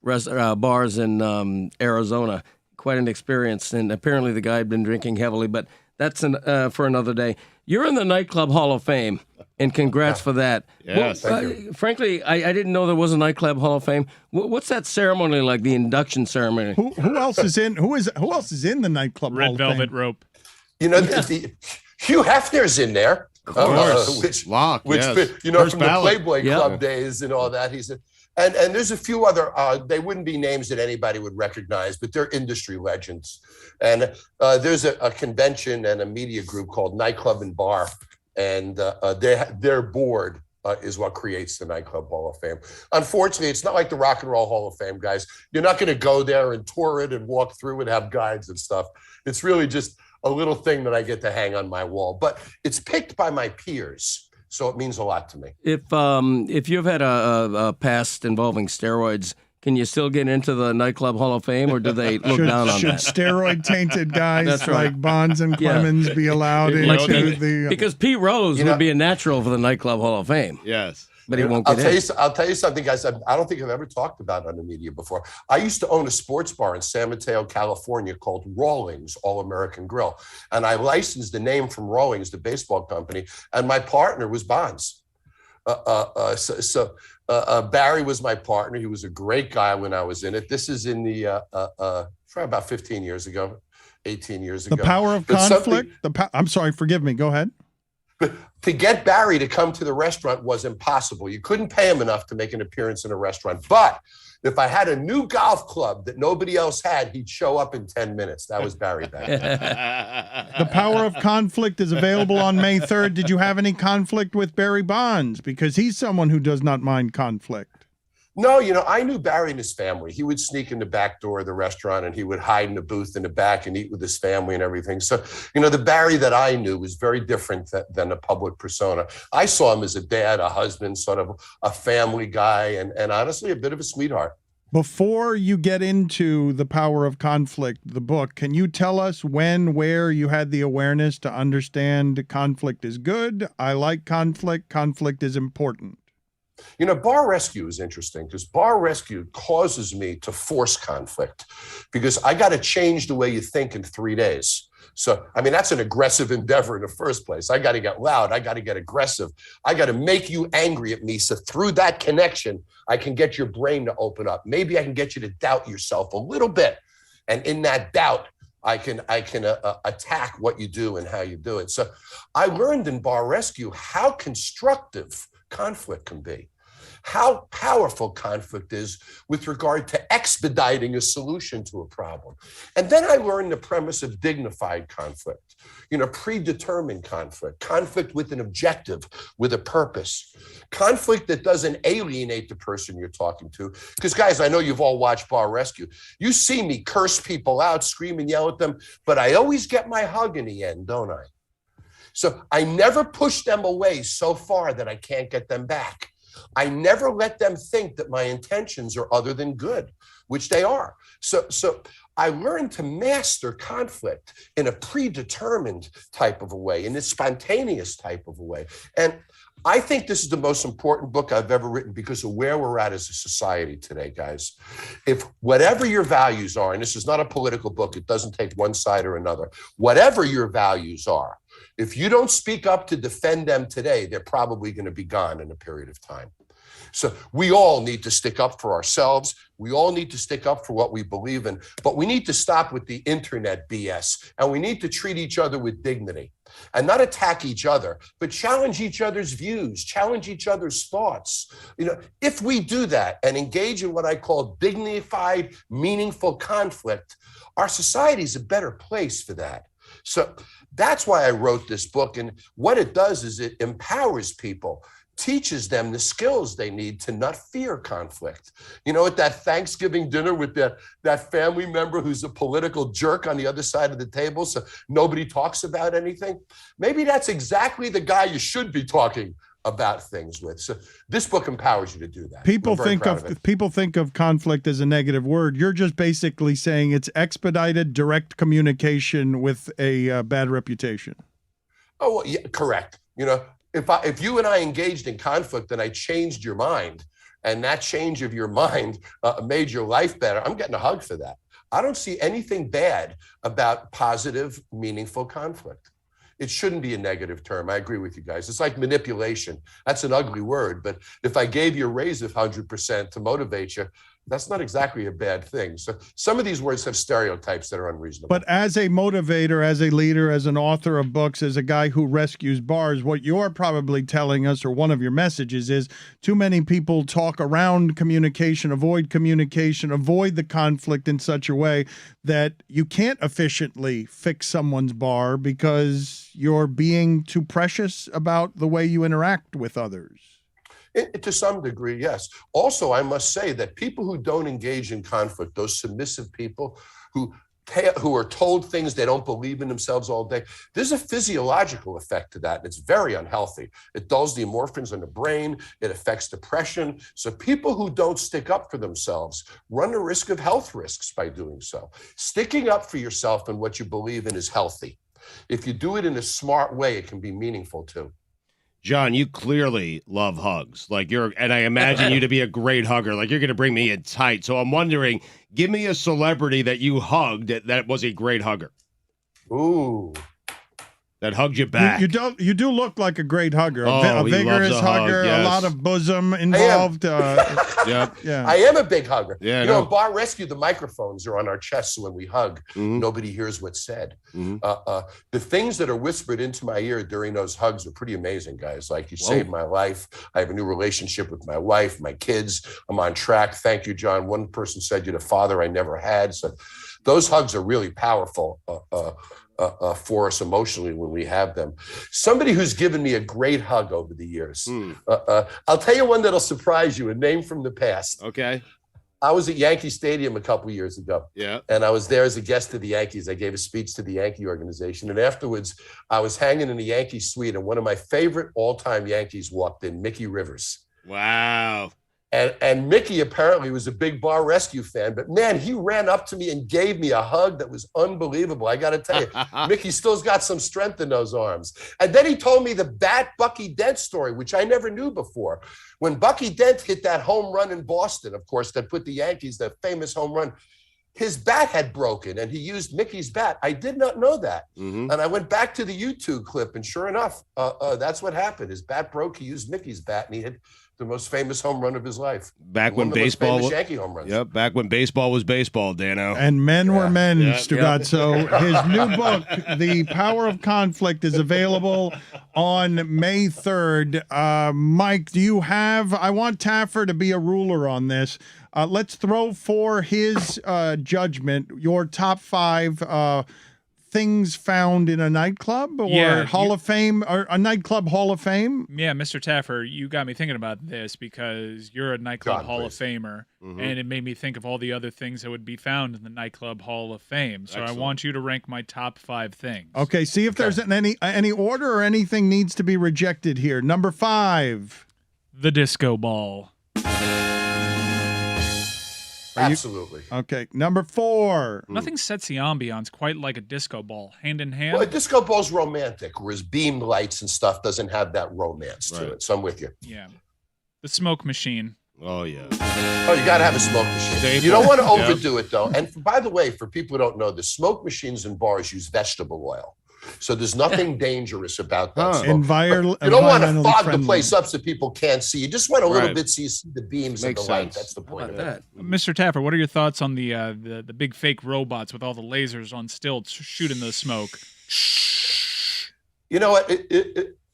bars in Arizona. Quite an experience, and apparently the guy had been drinking heavily, but that's for another day. You're in the Nightclub Hall of Fame, and congrats for that. Yes, frankly, I didn't know there was a Nightclub Hall of Fame. What's that ceremony like? The induction ceremony? Who else is in? Who else is in the Nightclub Hall Red of velvet Fame? rope. Hugh Hefner's in there. Which Lock, yes. From First the ballot. Playboy Club days and all that. He's and there's a few other. They wouldn't be names that anybody would recognize, but they're industry legends. And there's a convention and a media group called Nightclub and Bar, and their board is what creates the Nightclub Hall of Fame. Unfortunately, it's not like the Rock and Roll Hall of Fame, guys. You're not going to go there and tour it and walk through and have guides and stuff. It's really just a little thing that I get to hang on my wall, but it's picked by my peers. So it means a lot to me. If you've had a past involving steroids, can you still get into the Nightclub Hall of Fame, or do they look down on that? Should steroid-tainted guys That's right. like Bonds and Clemens be allowed into the? Because Pete Rose would be a natural for the Nightclub Hall of Fame. Yes. But he won't get in. I'll tell you something, guys. I don't think I've ever talked about it on the media before. I used to own a sports bar in San Mateo, California called Rawlings All-American Grill. And I licensed the name from Rawlings, the baseball company, and my partner was Bonds. Barry was my partner. He was a great guy when I was in it. This is in the probably about 15 years ago, 18 years ago. The power of conflict. I'm sorry, forgive me. Go ahead. But to get Barry to come to the restaurant was impossible. You couldn't pay him enough to make an appearance in a restaurant. But if I had a new golf club that nobody else had, he'd show up in 10 minutes. That was Barry back then. The Power of Conflict is available on May 3rd. Did you have any conflict with Barry Bonds? Because he's someone who does not mind conflict. No, I knew Barry and his family. He would sneak in the back door of the restaurant and he would hide in the booth in the back and eat with his family and everything. So, the Barry that I knew was very different than a public persona. I saw him as a dad, a husband, sort of a family guy, and honestly, a bit of a sweetheart. Before you get into The Power of Conflict, the book, can you tell us when, where you had the awareness to understand conflict is good? I like conflict. Conflict is important. Bar rescue is interesting because bar rescue causes me to force conflict because I got to change the way you think in 3 days. So, that's an aggressive endeavor in the first place. I got to get loud. I got to get aggressive. I got to make you angry at me. So through that connection, I can get your brain to open up. Maybe I can get you to doubt yourself a little bit. And in that doubt, I can attack what you do and how you do it. So I learned in bar rescue how constructive conflict can be, how powerful conflict is with regard to expediting a solution to a problem. And then I learned the premise of dignified conflict, predetermined conflict, conflict with an objective, with a purpose, conflict that doesn't alienate the person you're talking to. Because guys, I know you've all watched Bar Rescue. You see me curse people out, scream and yell at them, but I always get my hug in the end, don't I? So I never push them away so far that I can't get them back. I never let them think that my intentions are other than good, which they are. So I learned to master conflict in a predetermined type of a way, in a spontaneous type of a way. And I think this is the most important book I've ever written because of where we're at as a society today, guys. If whatever your values are, and this is not a political book, it doesn't take one side or another, whatever your values are, if you don't speak up to defend them today, they're probably going to be gone in a period of time. So we all need to stick up for ourselves. We all need to stick up for what we believe in, but we need to stop with the internet BS, and we need to treat each other with dignity and not attack each other, but challenge each other's views, challenge each other's thoughts. If we do that and engage in what I call dignified, meaningful conflict, our society is a better place for that. So that's why I wrote this book. And what it does is it empowers people, teaches them the skills they need to not fear conflict. At that Thanksgiving dinner with that family member who's a political jerk on the other side of the table, so nobody talks about anything. Maybe that's exactly the guy you should be talking about things with. So this book empowers you to do that. People think of conflict as a negative word. You're just basically saying it's expedited, direct communication with a bad reputation. Oh, well, yeah, correct. If you and I engaged in conflict and I changed your mind, and that change of your mind made your life better, I'm getting a hug for that. I don't see anything bad about positive, meaningful conflict. It shouldn't be a negative term. I agree with you guys. It's like manipulation. That's an ugly word, but if I gave you a raise of 100% to motivate you, that's not exactly a bad thing. So some of these words have stereotypes that are unreasonable. But as a motivator, as a leader, as an author of books, as a guy who rescues bars, what you're probably telling us, or one of your messages, is too many people talk around communication, avoid the conflict in such a way that you can't efficiently fix someone's bar because you're being too precious about the way you interact with others. To some degree, yes. Also, I must say that people who don't engage in conflict, those submissive people who are told things they don't believe in themselves all day, there's a physiological effect to that, and it's very unhealthy. It dulls the endorphins in the brain. It affects depression. So people who don't stick up for themselves run the risk of health risks by doing so. Sticking up for yourself and what you believe in is healthy. If you do it in a smart way, it can be meaningful too. John, you clearly love hugs. And I imagine you to be a great hugger. You're going to bring me in tight. So I'm wondering, give me a celebrity that you hugged that was a great hugger. Ooh. That hugged you back. You do look like a great hugger, a vigorous hugger, yes. A lot of bosom involved. Yep. Yeah. I am a big hugger. Yeah, in Bar Rescue, the microphones are on our chests, so when we hug, nobody hears what's said. The things that are whispered into my ear during those hugs are pretty amazing, guys. Like, you saved my life. I have a new relationship with my wife, my kids. I'm on track. Thank you, John. One person said you're the father I never had. So those hugs are really powerful for us emotionally when we have them. Somebody who's given me a great hug over the years. I'll tell you one that'll surprise you, a name from the past. Okay. I was at Yankee Stadium a couple years ago. Yeah. And I was there as a guest to the Yankees. I gave a speech to the Yankee organization. And afterwards, I was hanging in the Yankee suite, and one of my favorite all-time Yankees walked in, Mickey Rivers. Wow. And Mickey apparently was a big Bar Rescue fan, but man, he ran up to me and gave me a hug that was unbelievable. I got to tell you, Mickey still's got some strength in those arms. And then he told me the Bat Bucky Dent story, which I never knew before. When Bucky Dent hit that home run in Boston, of course, that put the Yankees, that famous home run, his bat had broken and he used Mickey's bat. I did not know that. And I went back to the YouTube clip, and sure enough, that's what happened. His bat broke. He used Mickey's bat, and he hit The most famous home run of his life. Back One when of the most baseball famous was Yankee home runs. Yep, back when baseball was baseball, Dano. And men were men, Yeah. Stugotz. So his new book, The Power of Conflict, is available on May 3rd. Mike, do you have, I want Taffer to be a ruler on this. Let's throw for his judgment your top 5 things found in a nightclub or Hall of Fame, or a nightclub Hall of Fame. Yeah, Mr. Taffer, you got me thinking about this because you're a nightclub Hall of Famer, and it made me think of all the other things that would be found in the nightclub Hall of Fame. So Excellent. I want you to rank my top 5 things. Okay, see if there's any order or anything needs to be rejected here. Number 5. The disco ball. Absolutely. Okay, number 4. Nothing sets the ambiance quite like a disco ball. Hand in hand. Well, a disco ball's romantic, whereas beam lights and stuff doesn't have that romance to it. So I'm with you. Yeah. The smoke machine. Oh, yeah. Oh, you got to have a smoke machine. You don't want to overdo it, though. And by the way, for people who don't know, the smoke machines in bars use vegetable oil. So there's nothing dangerous about that. smoke. You don't want to fog the place up so people can't see. You just want a little bit so you see the beams of the light. That's the point of that. Mr. Taffer, what are your thoughts on the big fake robots with all the lasers on stilts shooting the smoke? You know what?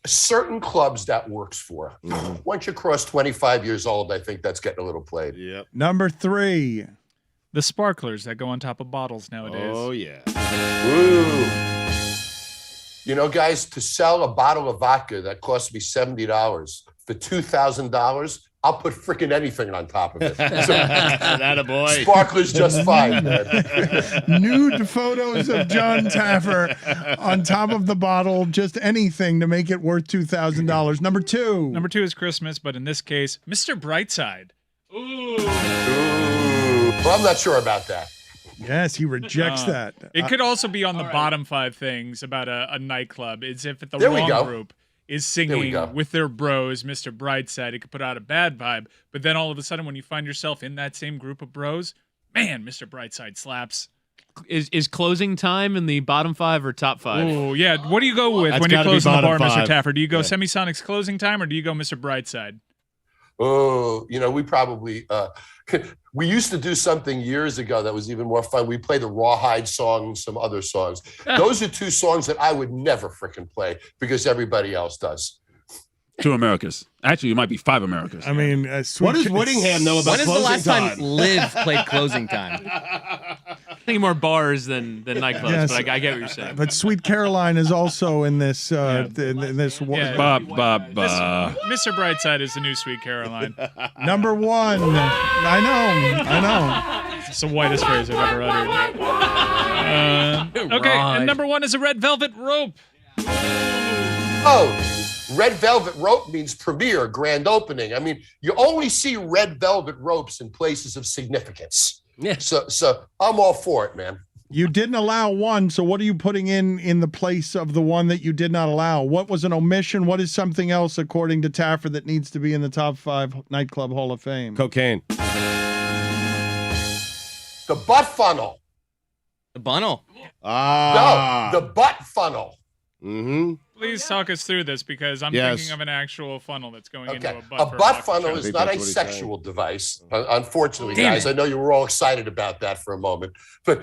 Certain clubs that works for. Once you cross 25 years old, I think that's getting a little played. Yep. Number 3. The sparklers that go on top of bottles nowadays. Oh, yeah. Ooh. You know, guys, to sell a bottle of vodka that cost me $70 for $2,000, I'll put freaking anything on top of it. Attaboy. Sparkler's just fine, man. Nude photos of John Taffer on top of the bottle, just anything to make it worth $2,000. Number 2. Number 2 is Christmas, but in this case, Mr. Brightside. Ooh. Well, I'm not sure about that. Yes, he rejects that. It could also be on the bottom 5 things about a nightclub. It's if the There we wrong go. group is singing with their bros, Mr. Brightside, it could put out a bad vibe. But then all of a sudden, when you find yourself in that same group of bros, man, Mr. Brightside slaps. Is closing time in the bottom 5 or top 5? Oh, yeah. What do you go with That's when you're gotta be closing the bar, bottom Mr. 5. Taffer? Do you go Semisonic's closing time or do you go Mr. Brightside? Oh, you know, we probably we used to do something years ago that was even more fun. We play the Rawhide song and some other songs. Those are 2 songs that I would never freaking play because everybody else does. 2 Americas. Actually, it might be 5 Americas. I mean, What does Whittingham know about When is the closing last time? time Liv played closing time? I think more bars than nightclubs, Yes. but I get what you're saying. But Sweet Caroline is also in this. In this one. Yeah. Mr. Brightside is the new Sweet Caroline. Number 1. I know. It's the whitest phrase I've ever uttered. Okay, and number 1 is a red velvet rope. Oh, red velvet rope means premiere, grand opening. I mean, you only see red velvet ropes in places of significance. Yeah. So I'm all for it, man. You didn't allow 1, so what are you putting in the place of the one that you did not allow? What was an omission? What is something else, according to Taffer, that needs to be in the top 5 nightclub Hall of Fame? Cocaine. The butt funnel. The bunnel. Ah. No, the butt funnel. Mm-hmm. Please talk us through this because I'm Yes. thinking of an actual funnel that's going into Okay. a butt. A for butt vodka funnel shot. is think not that's a what he's sexual device. Unfortunately, Damn guys, it. I know you were all excited about that for a moment. But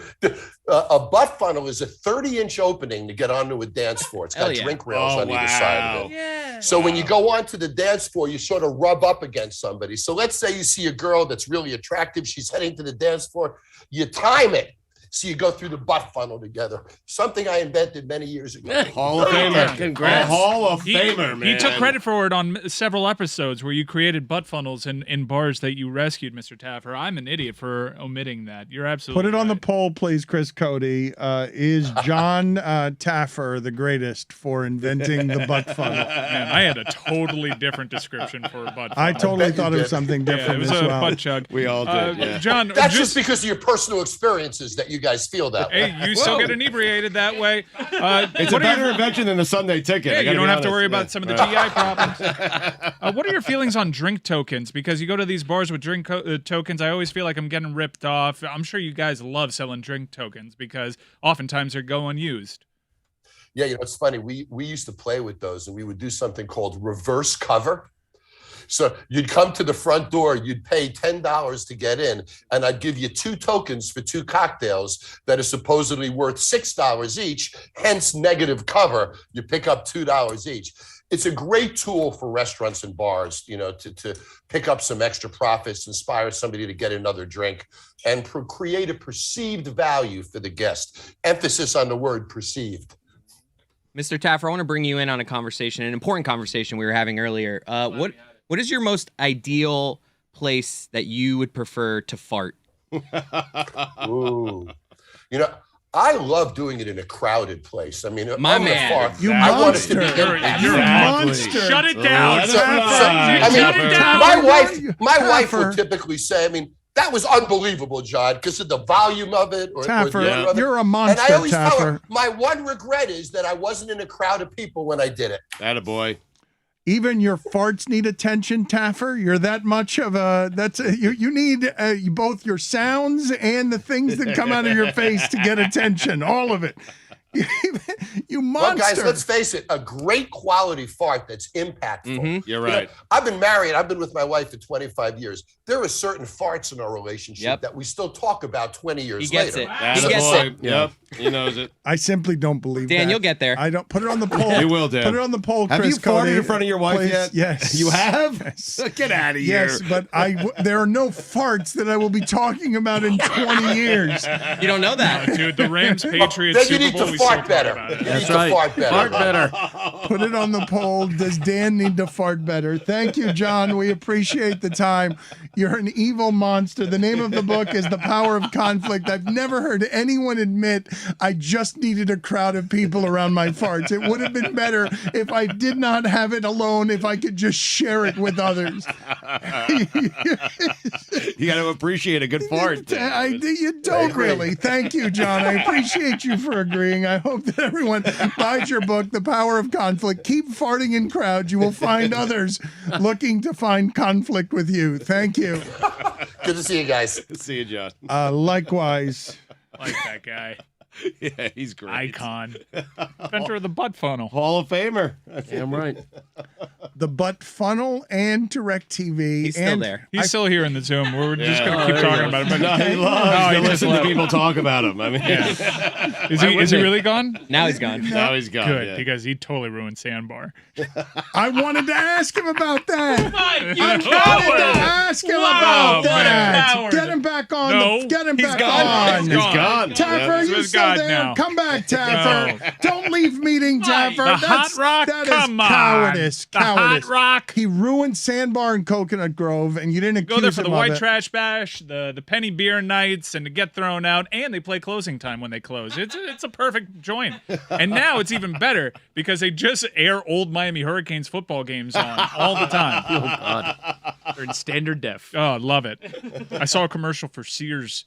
a butt funnel is a 30-inch opening to get onto a dance floor. It's got Hell yeah. drink rails Oh, on either side of it. Yeah. So when you go onto the dance floor, you sort of rub up against somebody. So let's say you see a girl that's really attractive. She's heading to the dance floor. You time it. So you go through the butt funnel together. Something I invented many years ago. Hall of Famer. Congrats. A Hall of He, Famer, man. he took credit for it on several episodes where you created butt funnels in bars that you rescued, Mr. Taffer. I'm an idiot for omitting that. You're absolutely Put it on the right. poll, please, Chris Cote. Is John Taffer the greatest for inventing the butt funnel? Man, I had a totally different description for a butt funnel. I totally bet you thought it was did. something Yeah, different it was as a well. butt chug. We all did, yeah. John, That's just because of your personal experiences that you guys feel that way. Hey, you still get inebriated that way. It's a what are your- better invention than the Sunday ticket. Yeah, I you gotta don't be have to honest. worry Yeah. about some of the GI problems. What are your feelings on drink tokens? Because you go to these bars with drink tokens, I always feel like I'm getting ripped off. I'm sure you guys love selling drink tokens because oftentimes they're go unused. Yeah, you know, it's funny. We used to play with those, and we would do something called reverse cover. So you'd come to the front door, you'd pay $10 to get in, and I'd give you 2 tokens for 2 cocktails that are supposedly worth $6 each, hence negative cover. You pick up $2 each. It's a great tool for restaurants and bars, to pick up some extra profits, inspire somebody to get another drink, and create a perceived value for the guest. Emphasis on the word perceived. Mr. Taffer, I want to bring you in on a conversation, an important conversation we were having earlier. What is your most ideal place that you would prefer to fart? Ooh. I love doing it in a crowded place. I mean, My man. I want it to be You're a monster. Shut it down. My wife would typically say, that was unbelievable, John, because of the volume of it. Taffer, you're a monster, and I always Taffer. tell her, my one regret is that I wasn't in a crowd of people when I did it. Attaboy. Even your farts need attention, Taffer. You're that much of a. You need both your sounds and the things that come out of your face to get attention. All of it. You monster. Well, guys, let's face it. A great quality fart that's impactful. Mm-hmm. You're right. I've been married. I've been with my wife for 25 years. There are certain farts in our relationship that we still talk about 20 years later. He gets it. He gets it. Yep. He knows it. I simply don't believe that. Dan, you'll get there. I don't. Put it on the poll. You will, Dan. Put it on the poll, Have Chris you farted Cote, in front of your wife please. yet? Yes. You have? Yes. Get out of here. Yes, but there are no farts that I will be talking about in 20 years. You don't know that. No, dude, the Rams Patriots Then Super you need Bowl, to we fart still talk better. about it. That's right. Fart better. Put it on the poll. Does Dan need to fart better? Thank you, John. We appreciate the time. You're an evil monster. The name of the book is The Power of Conflict. I've never heard anyone admit I just needed a crowd of people around my farts. It would have been better if I did not have it alone, if I could just share it with others. You got to appreciate a good fart. You don't really. Thank you, John. I appreciate you for agreeing. I hope that everyone buys your book, The Power of Conflict. Keep farting in crowds. You will find others looking to find conflict with you. Thank you. Good to see you guys. Good to see you, John. Likewise. Like that guy. Yeah, he's great. Icon. Inventor of the butt funnel. Hall of Famer. Damn right. The butt funnel and DirecTV. He's still there. He's still here in the Zoom. We're just going to keep talking about him. But No, he loves to listen to people talk about him. I mean, Is he really gone? Now he's gone. now he's gone. Good, yeah. because he totally ruined Sandbar. I wanted to ask him about that. You I wanted to ask him about that. man. Get him back on. No, Get him he's back gone. on. He's gone. Taffer, He's you with still God there? now. Come back, Taffer. Don't leave meeting, Taffer. The Hot Rock? That is Come on. cowardice. The Hot Cowardice. Rock? He ruined Sandbar and Coconut Grove, and you didn't accuse Go there for him the of white it. trash bash, the penny beer nights, and to get thrown out, and they play closing time when they close. It's a perfect joint. And now it's even better because they just air old Miami Hurricanes football games on all the time. Oh, God. They're in standard def. Oh, love it. I saw a commercial for Sears.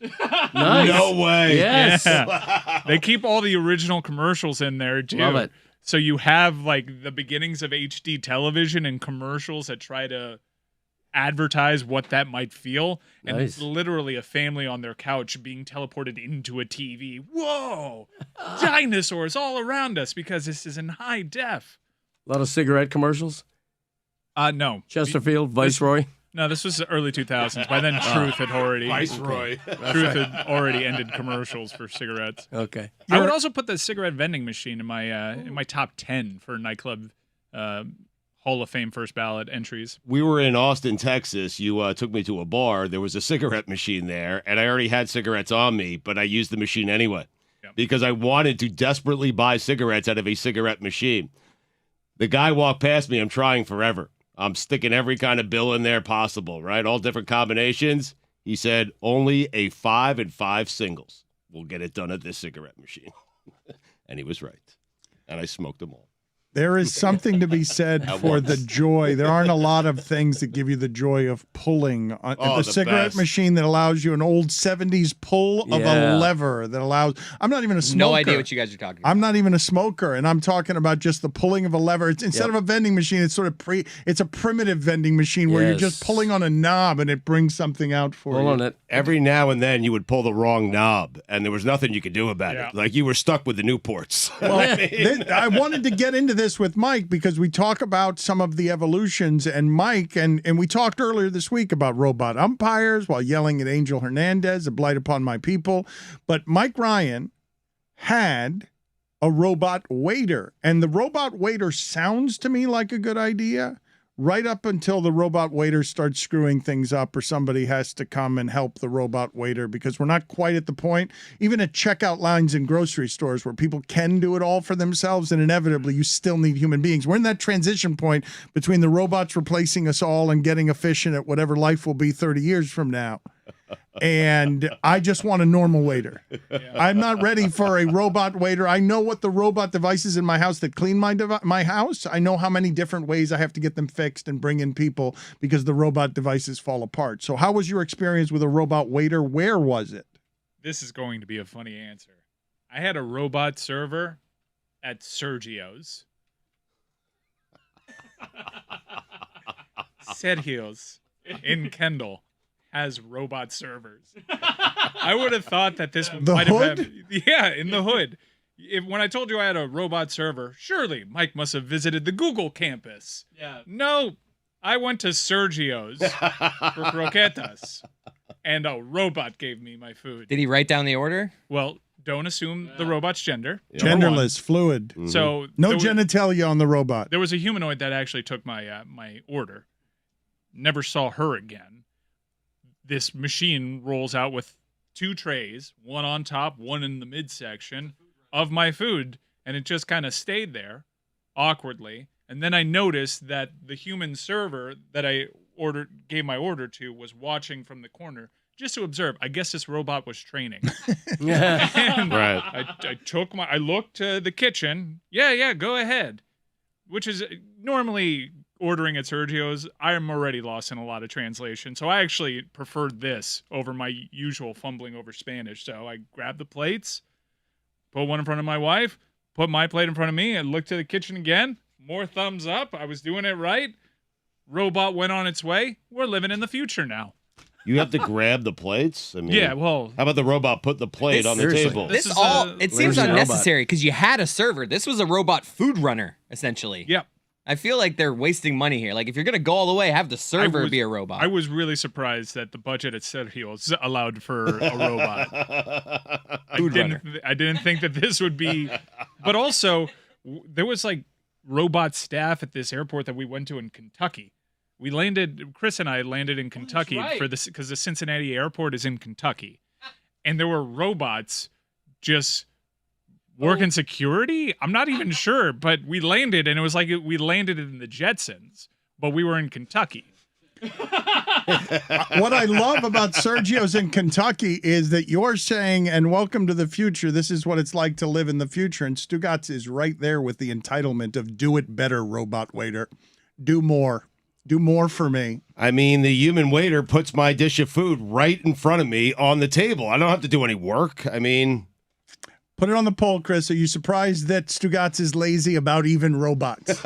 Nice. No way. Yes. Yeah. They keep all the original commercials in there too. Love it. So you have like the beginnings of HD television and commercials that try to advertise what that might feel. And Nice. it's literally a family on their couch being teleported into a TV. Whoa! Dinosaurs all around us because this is in high def. A lot of cigarette commercials. No. Chesterfield, Viceroy. No, this was the early 2000s. By then, Truth had already Viceroy. Truth had already ended commercials for cigarettes. Okay. I would also put the cigarette vending machine in my top 10 for nightclub Hall of Fame first ballot entries. We were in Austin, Texas. You took me to a bar. There was a cigarette machine there, and I already had cigarettes on me, but I used the machine anyway because I wanted to desperately buy cigarettes out of a cigarette machine. The guy walked past me. I'm trying forever. I'm sticking every kind of bill in there possible, right? All different combinations. He said, only a 5 and 5 singles will get it done at this cigarette machine. And he was right. And I smoked them all. There is something to be said for the joy. There aren't a lot of things that give you the joy of pulling. The cigarette best. machine that allows you an old 70s pull of a lever that allows. I'm not even a smoker. No idea what you guys are talking about. I'm not even a smoker, and I'm talking about just the pulling of a lever. It's instead of a vending machine, it's sort of it's a primitive vending machine where you're just pulling on a knob and it brings something out for you. Hold on it. Every now and then you would pull the wrong knob, and there was nothing you could do about it. Like you were stuck with the Newports. Well, I wanted to get into this this with Mike because we talk about some of the evolutions, and Mike, and we talked earlier this week about robot umpires while yelling at Angel Hernandez, a blight upon my people. But Mike Ryan had a robot waiter, and the robot waiter sounds to me like a good idea right up until the robot waiter starts screwing things up or somebody has to come and help the robot waiter, because we're not quite at the point, even at checkout lines in grocery stores where people can do it all for themselves, and inevitably you still need human beings. We're in that transition point between the robots replacing us all and getting efficient at whatever life will be 30 years from now. And I just want a normal waiter. I'm not ready for a robot waiter. I know what the robot devices in my house that clean my house. I know how many different ways I have to get them fixed and bring in people because the robot devices fall apart. So how was your experience with a robot waiter? Where was it? This is going to be a funny answer. I had a robot server at Sergio's. Sergio's in Kendall has robot servers. I would have thought that this might have been, in the hood. When I told you I had a robot server, surely Mike must have visited the Google campus. Yeah. No, I went to Sergio's for croquetas, and a robot gave me my food. Did he write down the order? Well, don't assume the robot's gender. Genderless, fluid. So no genitalia on the robot. There was a humanoid that actually took my my order. Never saw her again. This machine rolls out with 2 trays, one on top, one in the midsection of my food, and it just kind of stayed there awkwardly. And then I noticed that the human server that I gave my order to was watching from the corner just to observe. I guess this robot was training. And Right. I looked to the kitchen. Yeah, go ahead. Which is normally ordering at Sergio's, I am already lost in a lot of translation. So I actually preferred this over my usual fumbling over Spanish. So I grabbed the plates, put one in front of my wife, put my plate in front of me, and looked to the kitchen again. More thumbs up. I was doing it right. Robot went on its way. We're living in the future now. You have to grab the plates? I mean, Yeah, well, how about the robot put the plate on the table? It seems unnecessary because you had a server. This was a robot food runner, essentially. Yep. I feel like they're wasting money here. Like, if you're going to go all the way, have the server be a robot. I was really surprised that the budget at Sergio's allowed for a robot. I didn't think that this would be... But also, there was, like, robot staff at this airport that we went to in Kentucky. Chris and I landed in Kentucky because the Cincinnati airport is in Kentucky. And there were robots just... working security? I'm not even sure, but we landed, and it was like we landed in the Jetsons, but we were in Kentucky. What I love about Sergio's in Kentucky is that you're saying, and welcome to the future, this is what it's like to live in the future, and Stugotz is right there with the entitlement of do it better, robot waiter. Do more. Do more for me. I mean, the human waiter puts my dish of food right in front of me on the table. I don't have to do any work. I mean... Put it on the poll, Chris. Are you surprised that Stugotz is lazy about even robots?